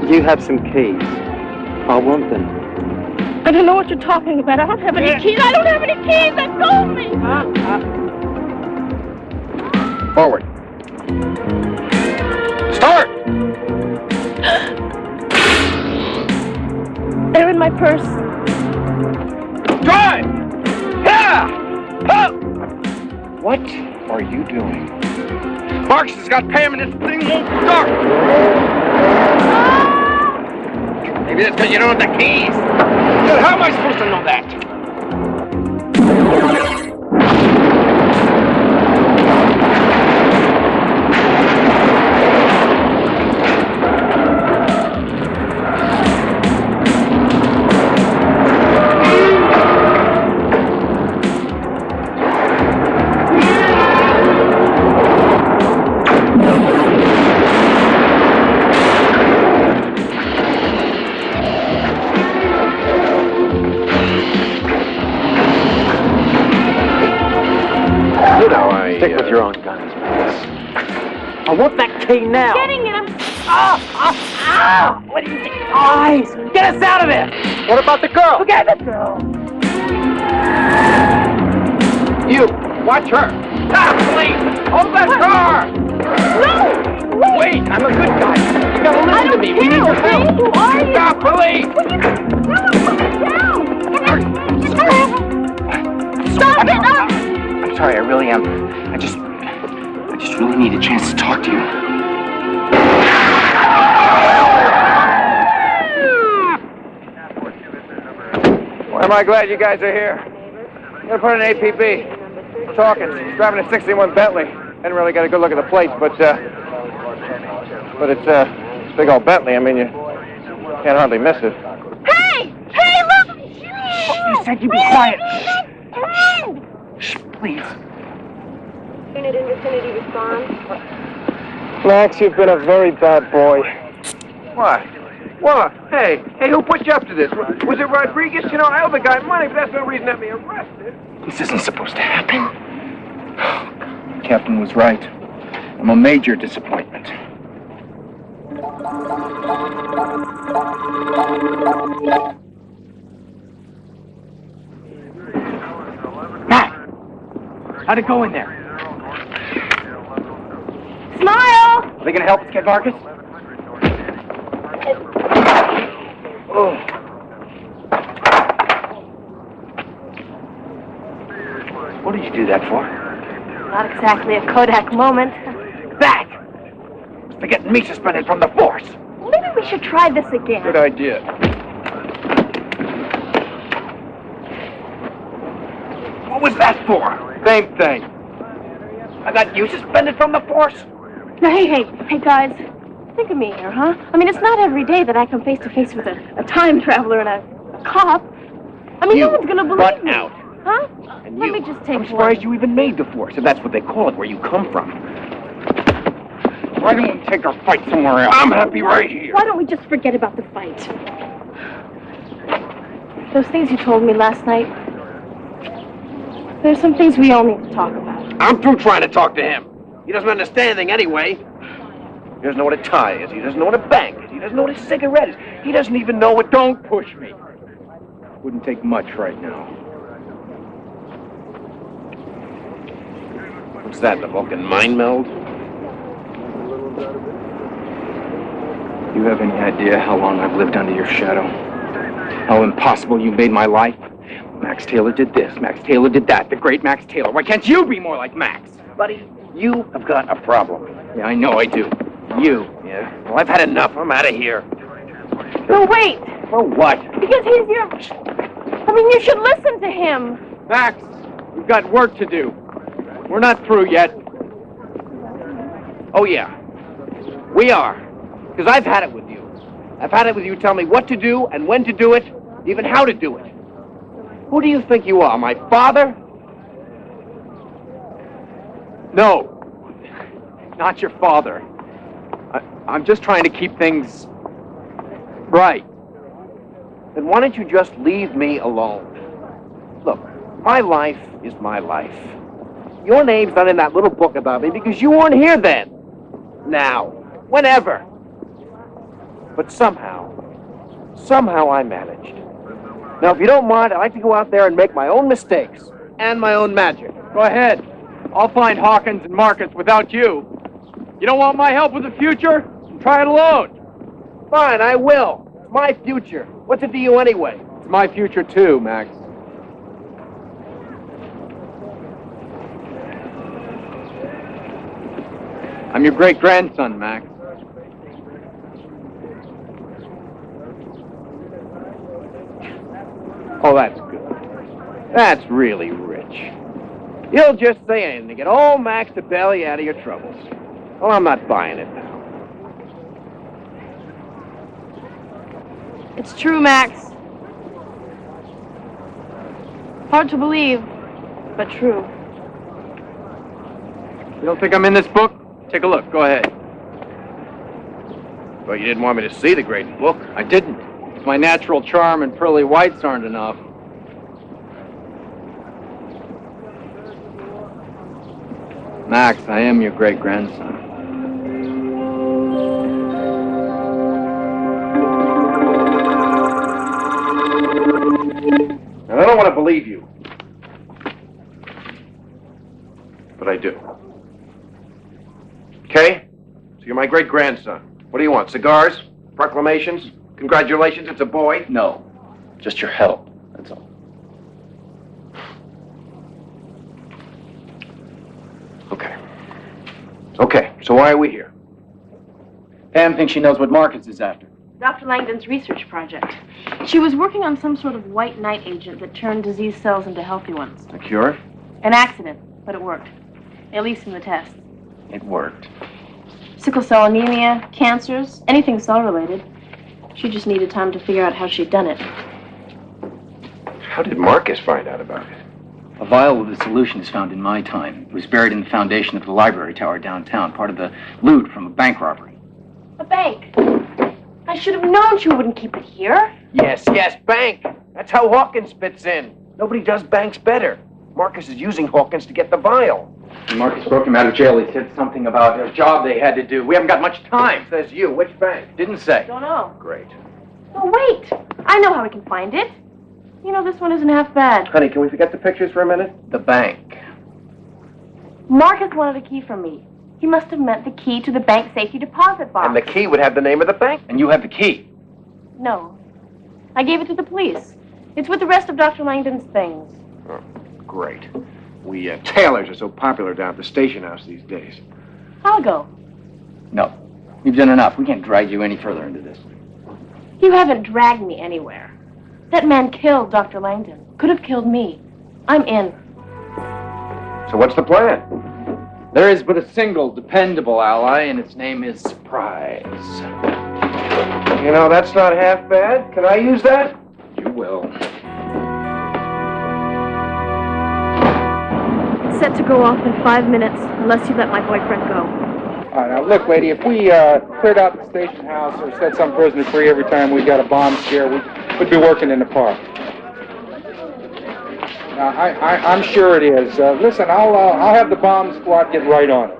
me! You have some keys. I want them. I don't know what you're talking about. I don't have any keys. I don't have any keys. Let go of me! Forward. Start! They're in my purse. Drive! Yeah! Huh! What are you doing? Marcus has got Pam and this thing won't start! Maybe that's because you don't have the keys. How am I supposed to know that? Stick with your own guns, Marcus. I want that key now. Getting it. What do you think? Eyes! Get us out of there! What about the girl? Forget the girl! You! Watch her! Stop, please! Hold that car! No! Wait, I'm a good guy. You gotta listen to me. We need your help. Who are you? Stop, police! No, put me down! Stop it! I'm sorry, I really am. I just really need a chance to talk to you. Well, am I glad you guys are here? I'm gonna put an APB. Talking. He's driving a 61 Bentley. Hadn't really got a good look at the plates, but it's a big old Bentley. I mean, you can't hardly miss it. Hey! Hey, look! You said you'd be quiet. Shh, please. Unit in vicinity response. Max, you've been a very bad boy. What? What? Hey, who put you up to this? Was it Rodriguez? You know, I owe the guy money, but that's no reason to have me arrested. This isn't supposed to happen. Captain was right. I'm a major disappointment. Matt! How'd it go in there? Smile! Are they gonna help us get Marcus? Oh. What did you do that for? Not exactly a Kodak moment. That! For getting me suspended from the force! Maybe we should try this again. Good idea. What was that for? Same thing. I got you suspended from the force? Now, hey, guys. think of me here, huh? I mean, it's not every day that I come face to face with a time traveler and a cop. I mean, no one's gonna believe me. Out. Huh? And Let you. me just take I'm surprised you even made the force, if that's what they call it, where you come from. Why don't we take our fight somewhere else? I'm happy right here. Why don't we just forget about the fight? Those things you told me last night, there's some things we all need to talk about. I'm through trying to talk to him. He doesn't understand anything anyway. He doesn't know what a tie is. He doesn't know what a bank is. He doesn't know what a cigarette is. He doesn't even know what... Don't push me. Wouldn't take much right now. What's that, the Vulcan mind meld? You have any idea how long I've lived under your shadow? How impossible you made my life? Max Taylor did this, Max Taylor did that, the great Max Taylor. Why can't you be more like Max? Buddy, you have got a problem. Yeah, I know I do. You. Yeah? Well, I've had enough. I'm out of here. No, wait! For what? Because he's your... I mean, you should listen to him. Max, we've got work to do. We're not through yet. Oh, yeah. We are. Because I've had it with you. I've had it with you telling me what to do and when to do it, even how to do it. Who do you think you are, my father? No. Not your father. I'm just trying to keep things right. Then why don't you just leave me alone? Look, my life is my life. Your name's not in that little book about me because you weren't here then. Now, whenever. But somehow I managed. Now, if you don't mind, I'd like to go out there and make my own mistakes and my own magic. Go ahead. I'll find Hawkins and Marcus without you. You don't want my help with the future? Try it alone. Fine, I will. It's my future. What's it to you anyway? It's my future too, Max. I'm your great-grandson, Max. Oh, that's good. That's really rich. You'll just say anything to get old Max to bail you out of your troubles. Well, I'm not buying it now. It's true, Max. Hard to believe, but true. You don't think I'm in this book? Take a look. Go ahead. Well, you didn't want me to see the great book. I didn't. My natural charm and pearly whites aren't enough. Max, I am your great-grandson. Now, I don't want to believe you. But I do. Okay? So you're my great-grandson. What do you want, cigars? Proclamations? Congratulations, it's a boy? No, just your help, that's all. Okay. Okay, so why are we here? Pam thinks she knows what Marcus is after. Dr. Langdon's research project. She was working on some sort of white knight agent that turned diseased cells into healthy ones. A cure? An accident, but it worked. At least in the test. It worked. Sickle cell anemia, cancers, anything cell-related. She just needed time to figure out how she'd done it. How did Marcus find out about it? A vial with the solution is found in my time. It was buried in the foundation of the library tower downtown, part of the loot from a bank robbery. A bank. I should have known she wouldn't keep it here. Yes, bank. That's how Hawkins fits in. Nobody does banks better. Marcus is using Hawkins to get the vial. When Marcus broke him out of jail, he said something about a job they had to do. We haven't got much time. Says you. Which bank? Didn't say. Don't know. Great. Oh, wait. I know how we can find it. You know, this one isn't half bad. Honey, can we forget the pictures for a minute? The bank. Marcus wanted a key from me. He must have meant the key to the bank safety deposit box. And the key would have the name of the bank. And you have the key. No. I gave it to the police. It's with the rest of Dr. Langdon's things. Oh, great. We tailors are so popular down at the station house these days. I'll go. No. We've done enough. We can't drag you any further into this. You haven't dragged me anywhere. That man killed Dr. Langdon. Could have killed me. I'm in. So what's the plan? There is but a single dependable ally, and its name is surprise. You know, that's not half bad. Can I use that? You will. It's set to go off in 5 minutes, unless you let my boyfriend go. All right, now look, lady, if we cleared out the station house or set some prisoner free every time we got a bomb scare, we'd be working in the park. Now, I'm sure it is. Listen, I'll have the bomb squad get right on it.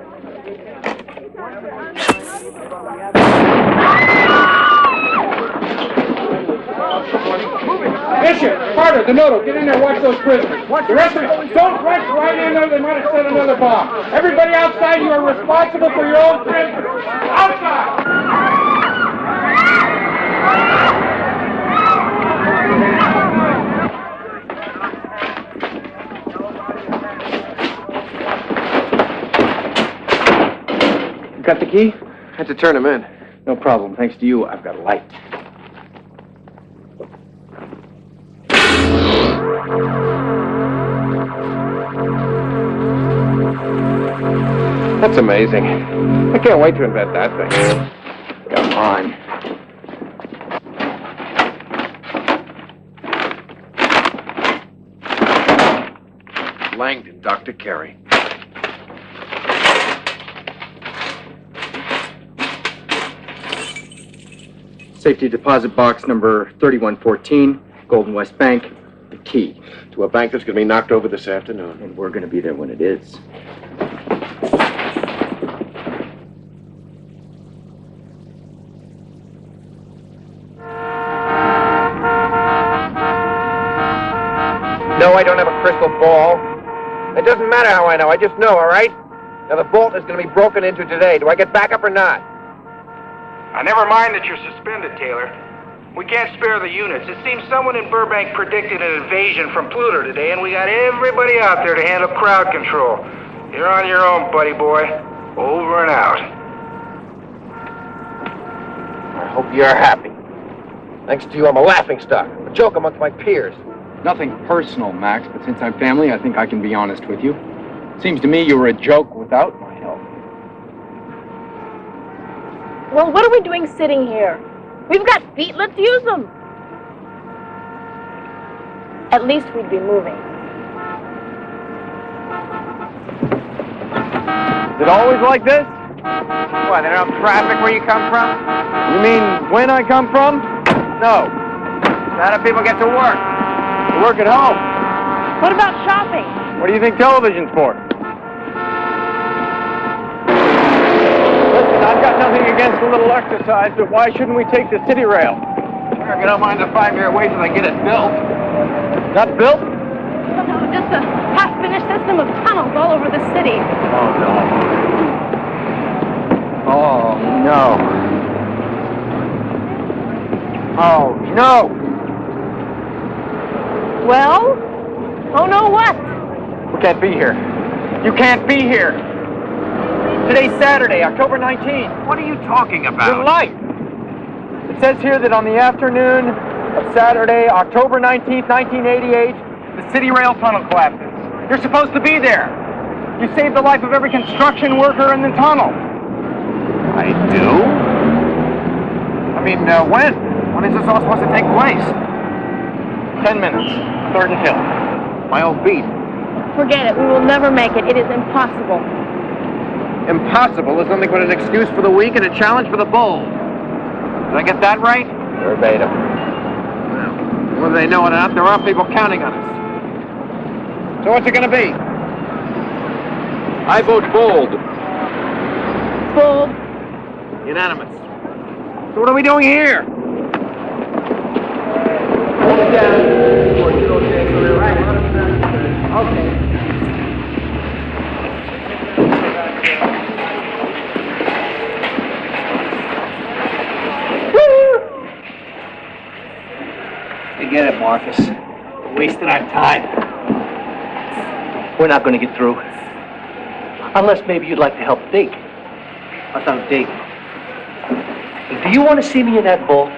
Bishop, Carter, Donato, get in there, watch those prisoners. The rest of you, don't rush right in there, they might have set another bomb. Everybody outside, you are responsible for your own prisoners. Outside! You got the key? Had to turn him in. No problem. Thanks to you, I've got a light. That's amazing. I can't wait to invent that thing. Come on. Langdon, Dr. Carey. Safety deposit box number 3114, Golden West Bank. The key. To a bank that's going to be knocked over this afternoon. And we're going to be there when it is. No, I don't have a crystal ball. It doesn't matter how I know. I just know, all right? Now, the vault is going to be broken into today. Do I get back up or not? Never mind that you're suspended, Taylor. We can't spare the units. It seems someone in Burbank predicted an invasion from Pluto today, and we got everybody out there to handle crowd control. You're on your own, buddy boy. Over and out. I hope you're happy. Thanks to you, I'm a laughingstock, a joke amongst my peers. Nothing personal, Max, but since I'm family, I think I can be honest with you. Seems to me you were a joke without my help. Well, what are we doing sitting here? We've got feet, let's use them. At least we'd be moving. Is it always like this? What, there's no traffic where you come from? You mean when I come from? No. How do people get to work? They work at home. What about shopping? What do you think television's for? Listen, I've got nothing against a little exercise, but why shouldn't we take the city rail? Sure, you don't mind the 5-year wait till I get it built. Not built? No, just a half-finished system of tunnels all over the city. Oh, no. Oh, no. Oh, no! Well? Oh, no what? We can't be here. You can't be here. Today's Saturday, October 19th. What are you talking Good about? light. It says here that on the afternoon of Saturday, October 19th, 1988, the city rail tunnel collapses. You're supposed to be there. You saved the life of every construction worker in the tunnel. I do? I mean, when? When is this all supposed to take place? 10 minutes. 3rd and Hill. My old beat. Forget it. We will never make it. It is impossible. Impossible is nothing but an excuse for the weak and a challenge for the bold. Did I get that right? Verbatim. Well, whether they know it or not, there are people counting on us. So what's it going to be? I vote bold. Bold. Unanimous. So what are we doing here? Okay. Forget it, Marcus. We're wasting our time. We're not going to get through. Unless maybe you'd like to help dig. I thought dig. Do you want to see me in that vault?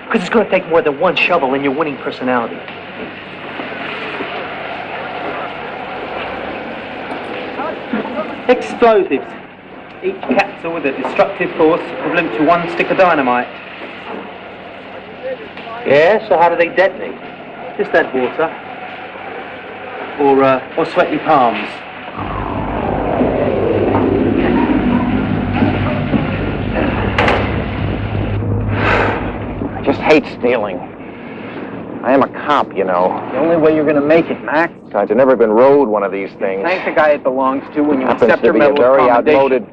Because it's going to take more than one shovel in your winning personality. Explosives. Each capsule with a destructive force equivalent to 1 stick of dynamite. Yeah, so how do they detonate? Just add water. Or sweat your palms. I just hate stealing. I am a cop, you know. The only way you're gonna make it, Max. Besides, I've never been rode one of these things. Thank the guy it belongs to when you Happens accept to your be a medal of very commendation. outmoded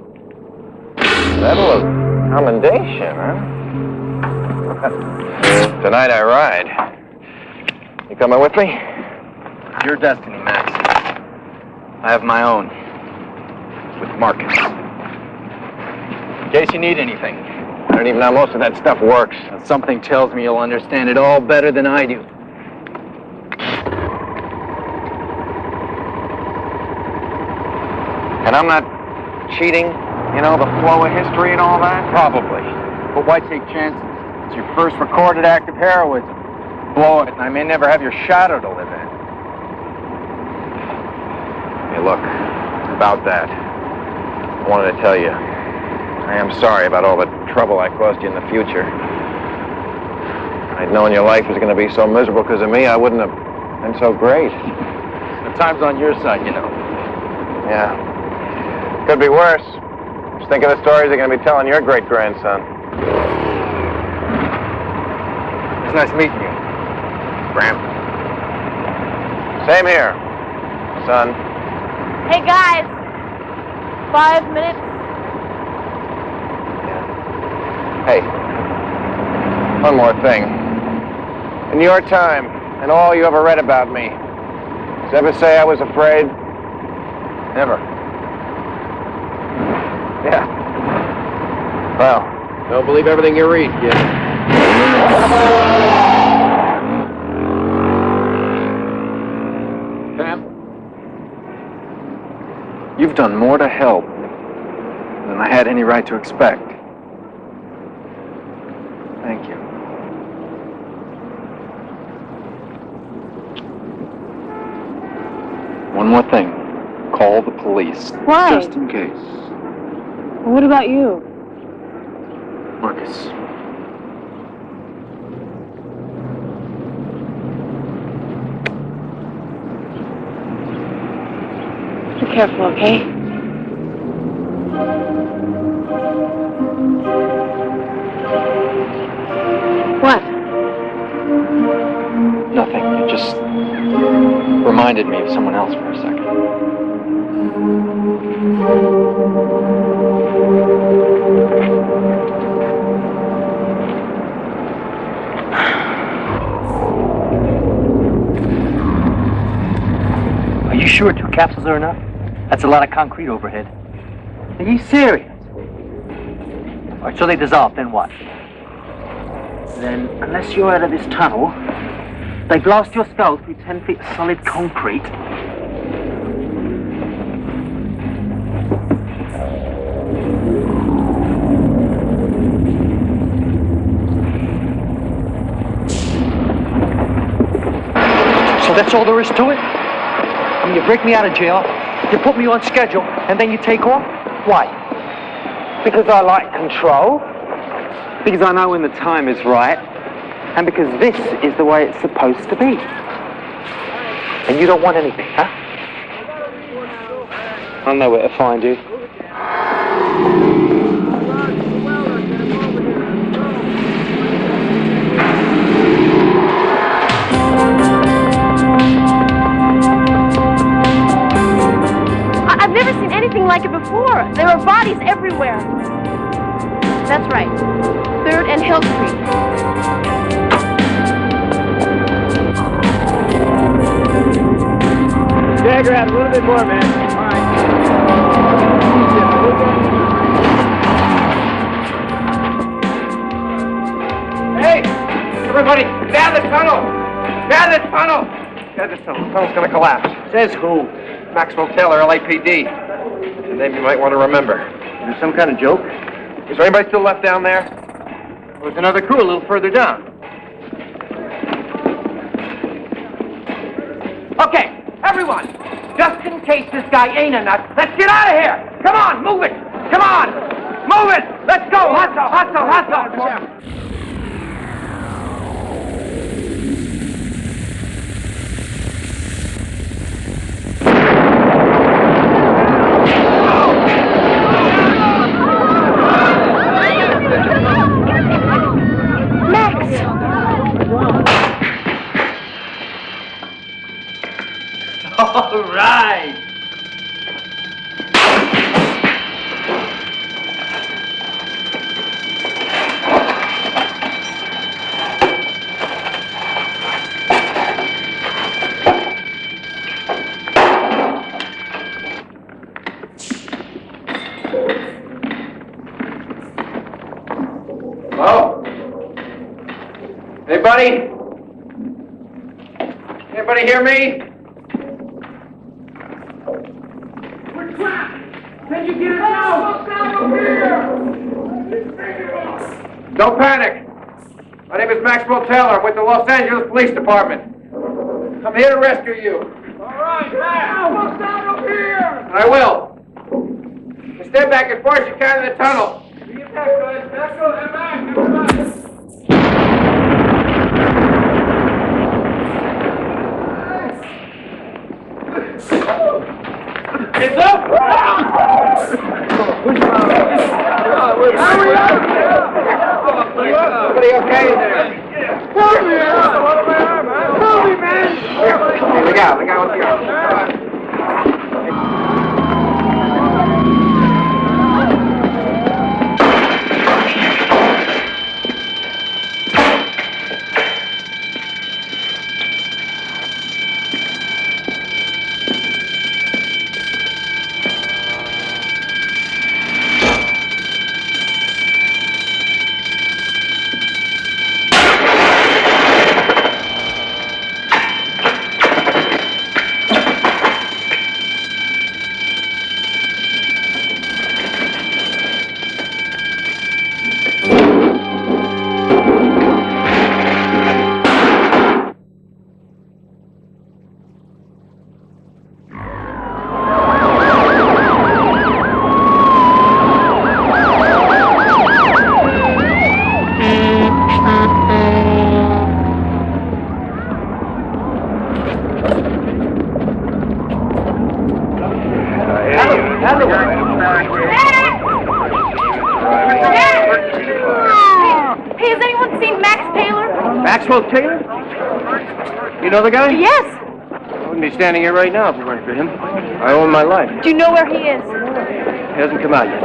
medal of commendation, huh? Tonight I ride. You coming with me? Your destiny, Max. I have my own. With Marcus. In case you need anything. I don't even know how most of that stuff works. Something tells me you'll understand it all better than I do. And I'm not cheating, you know, the flow of history and all that? Probably. But why take chances? It's your first recorded act of heroism. Blow it, and I may never have your shadow to live in. Hey, look, about that, I wanted to tell you, I am sorry about all the trouble I caused you in the future. If I'd known your life was going to be so miserable because of me, I wouldn't have been so great. The time's on your side, you know. Yeah. Could be worse. Just think of the stories they're going to be telling your great-grandson. It's nice meeting you. Gramp. Same here, son. Hey, guys. 5 minutes. Hey, one more thing. In your time, and all you ever read about me, did you ever say I was afraid? Never. Yeah. Well, don't believe everything you read, kid. Pam? You've done more to help than I had any right to expect. Thank you. One more thing. Call the police. Why? Just in case. What about you? Marcus. Be careful, okay? What? Nothing. It just reminded me of someone else for a second. Are you sure 2 capsules are enough? That's a lot of concrete overhead. Are you serious? All right, so they dissolve, then what? Then, unless you're out of this tunnel, they blast your skull through 10 feet of solid concrete. So that's all there is to it? I mean, you break me out of jail, you put me on schedule, and then you take off? Why? Because I like control. Because I know when the time is right. And because this is the way it's supposed to be. And you don't want anything, huh? I'll know where to find you. I've never seen anything like it before. There are bodies everywhere. That's right. 3rd and Hill Street. Stagger out a little bit more, man. All right. Hey! Everybody, down the tunnel! Down the tunnel! Down the tunnel. The tunnel's gonna collapse. Says who? Maxwell Taylor, LAPD. It's a name you might want to remember. Is there some kind of joke? Is there anybody still left down there? There's another crew a little further down. Okay, everyone, just in case this guy ain't a nut, let's get out of here! Come on, move it! Come on! Move it! Let's go! Hustle, hustle, hustle! All right. Hello? Anybody? Anybody hear me? Can you get it out? Look down over here! Don't panic. My name is Maxwell Taylor. I'm with the Los Angeles Police Department. I'm here to rescue you. All right, now, look down over here! And I will. You stay back as far as you can in the tunnel. Get back, guys. Back up and back. Everybody. It's up! Everybody okay there? Help me, man! Look out, look out. Hey, has anyone seen Max Taylor? Maxwell Taylor? You know the guy? Yes. I wouldn't be standing here right now if it weren't for him. I owe him my life. Do you know where he is? He hasn't come out yet.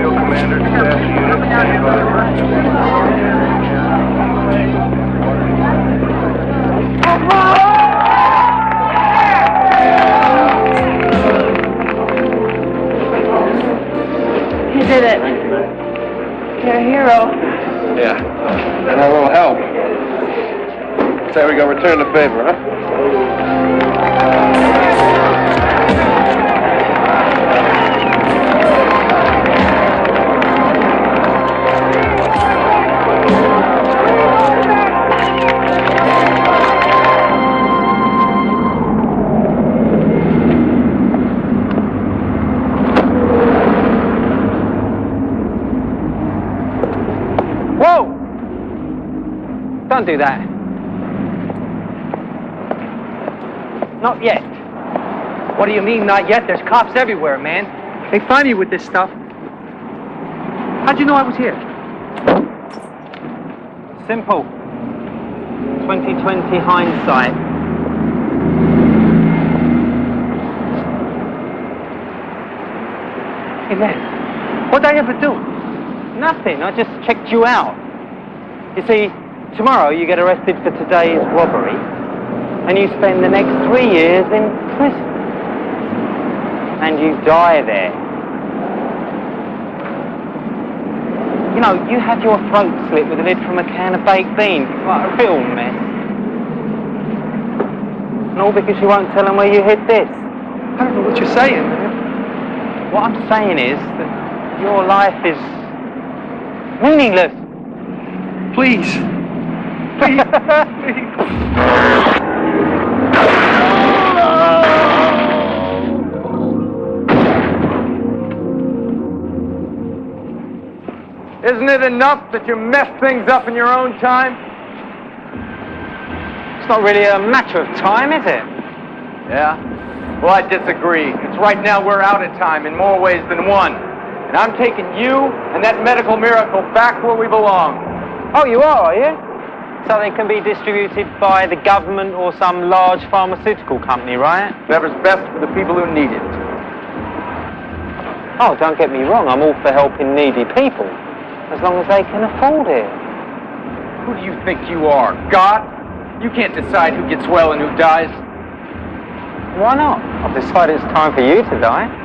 Commander, staff unit, stand He did it. You're a hero. Yeah. And a little help. Say we go return the favor, huh? Whoa! Don't do that. Not yet. What do you mean, not yet? There's cops everywhere, man. They find me with this stuff. How'd you know I was here? Simple. 2020 hindsight. Hey, man, what'd I ever do? Nothing. I just checked you out. You see, tomorrow you get arrested for today's robbery, and you spend the next 3 years in prison. And you die there. You know, you had your throat slit with a lid from a can of baked beans. What a real mess. And all because you won't tell them where you hid this. I don't know what you're saying, man. What I'm saying is that your life is meaningless. Please. Isn't it enough that you mess things up in your own time? It's not really a matter of time, is it? Yeah? Well, I disagree. It's right now we're out of time in more ways than one. And I'm taking you and that medical miracle back where we belong. Oh, you are you? So they can be distributed by the government or some large pharmaceutical company, right? Whatever's best for the people who need it. Oh, don't get me wrong, I'm all for helping needy people, as long as they can afford it. Who do you think you are, God? You can't decide who gets well and who dies. Why not? I've decided it's time for you to die.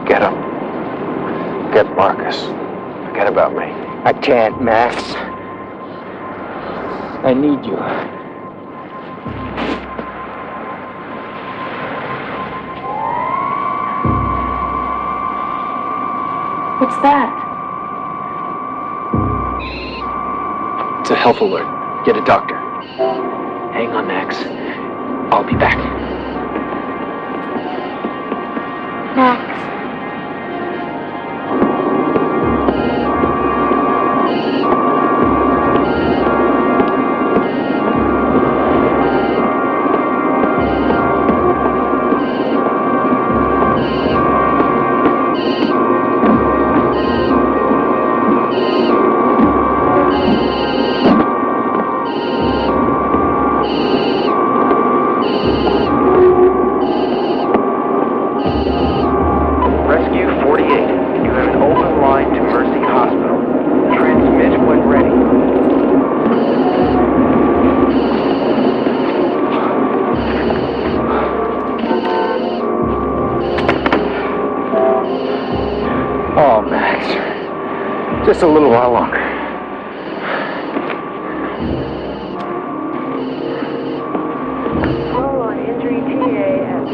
Get him. Get Marcus. Forget about me. I can't, Max. I need you. What's that? It's a health alert. Get a doctor. Hang on, Max. I'll be back. Max. Oh, Max. Just a little while longer. Call on injury TAS.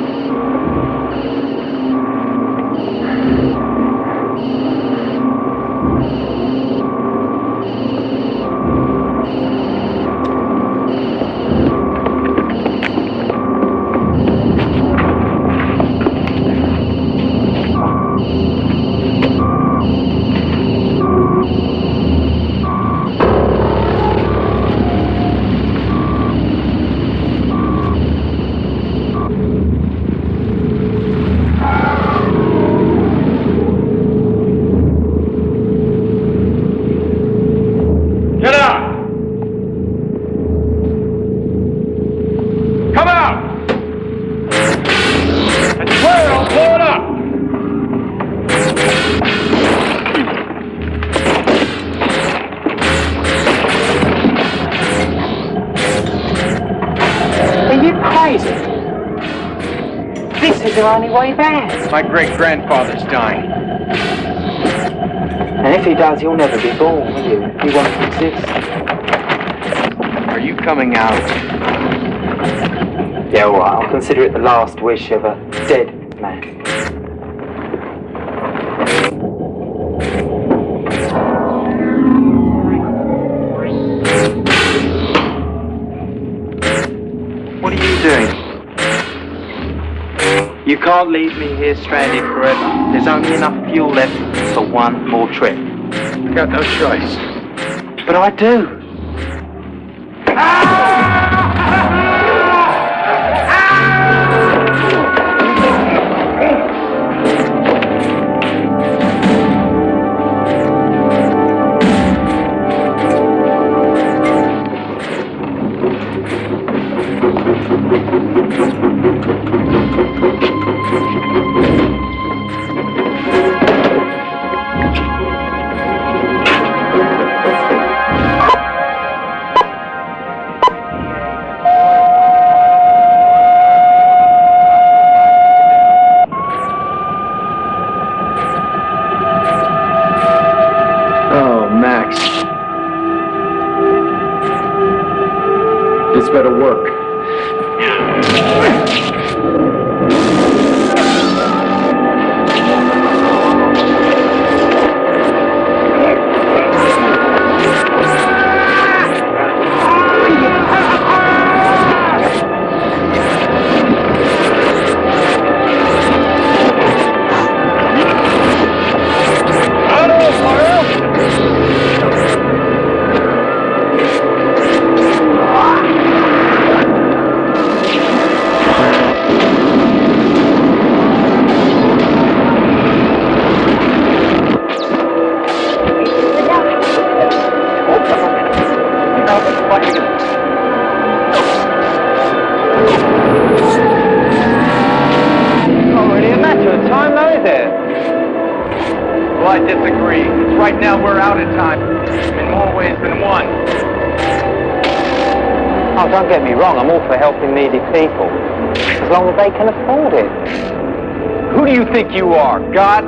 Get out! Come out! I swear I'll blow it up! Are you crazy? This is the only way back. My great-grandfather's dying. And if he does, you'll never be born, will you? You won't exist. Are you coming out? Yeah, all right. I'll consider it the last wish of a dead man. What are you doing? You can't leave me here stranded forever. There's only enough fuel left for one more trip. I got no choice. But I do. better work. I disagree. Right now, we're out of time. In more ways than one. Oh, don't get me wrong. I'm all for helping needy people. As long as they can afford it. Who do you think you are, God?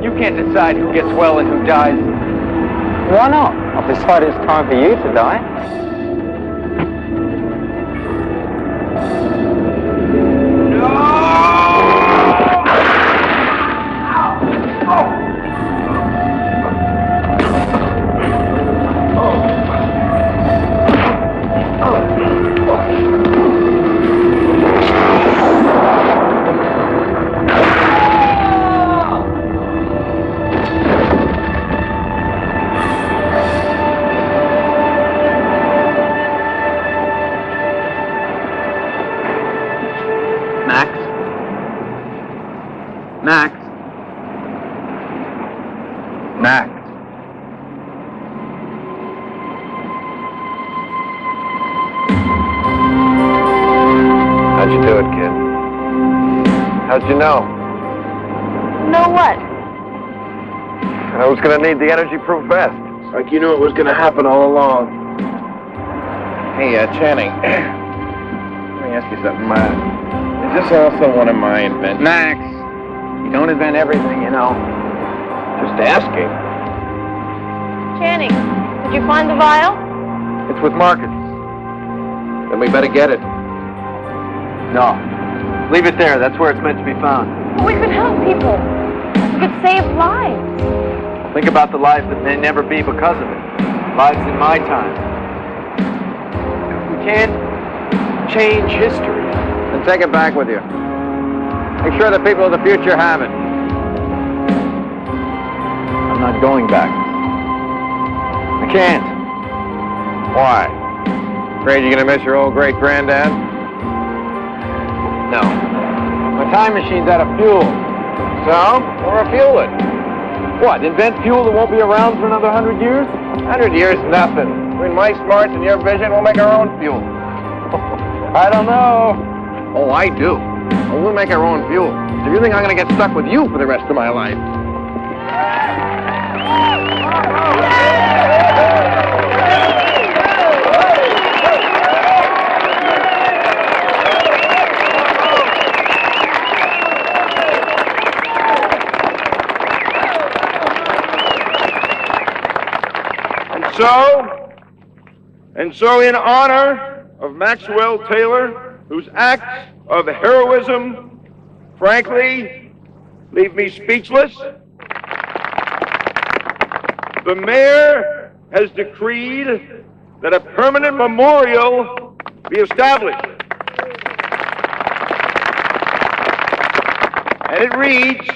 You can't decide who gets well and who dies. Why not? I've decided it's time for you to die. Max. Max. How'd you do it, kid? How'd you know? Know what? I was gonna need the energy-proof vest. Like you knew it was gonna happen all along. Hey, Channing. Let me ask you something. Is this also one of my inventions? Max. You don't invent everything, you know. Just asking. Channing, did you find the vial? It's with Marcus. Then we better get it. No. Leave it there. That's where it's meant to be found. But we could help people. We could save lives. Think about the lives that may never be because of it. Lives in my time. We can't change history. Then take it back with you. Make sure the people of the future have it. I'm not going back. I can't. Why? Afraid you're gonna miss your old great-granddad? No. My time machine's out of fuel. So? We'll refuel it. What, invent fuel that won't be around for another 100 years? 100 years, nothing. Between my smarts and your vision, we'll make our own fuel. I don't know. Oh, I do. Well, we'll make our own fuel. So you think I'm gonna get stuck with you for the rest of my life? And so in honor of Maxwell Taylor, whose acts of heroism, frankly, leave me speechless, the mayor has decreed that a permanent memorial be established. And it reads,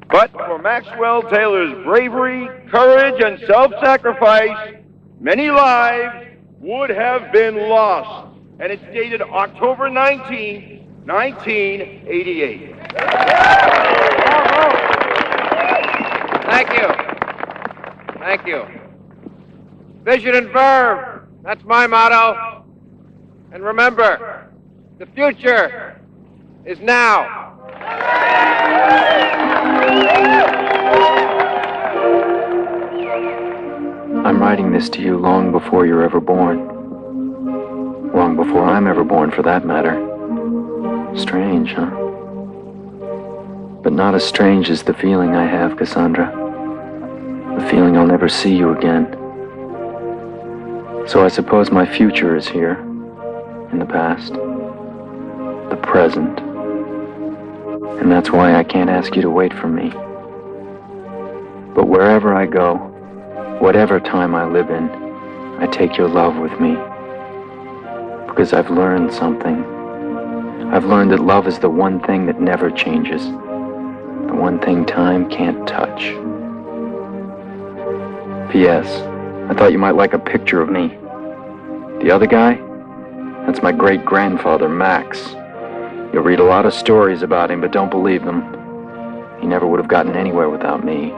"But for Maxwell Taylor's bravery, courage, and self-sacrifice, many lives would have been lost." And it's dated October 19th, 1988. Thank you. Thank you. Vision and verve. That's my motto. And remember, the future is now. I'm writing this to you long before you're ever born. Long before I'm ever born, for that matter. Strange, huh? But not as strange as the feeling I have, Cassandra. The feeling I'll never see you again. So I suppose my future is here, in the past, the present. And that's why I can't ask you to wait for me. But wherever I go, whatever time I live in, I take your love with me. Because I've learned something. I've learned that love is the one thing that never changes. The one thing time can't touch. P.S. I thought you might like a picture of me. The other guy? That's my great-grandfather, Max. You'll read a lot of stories about him, but don't believe them. He never would have gotten anywhere without me.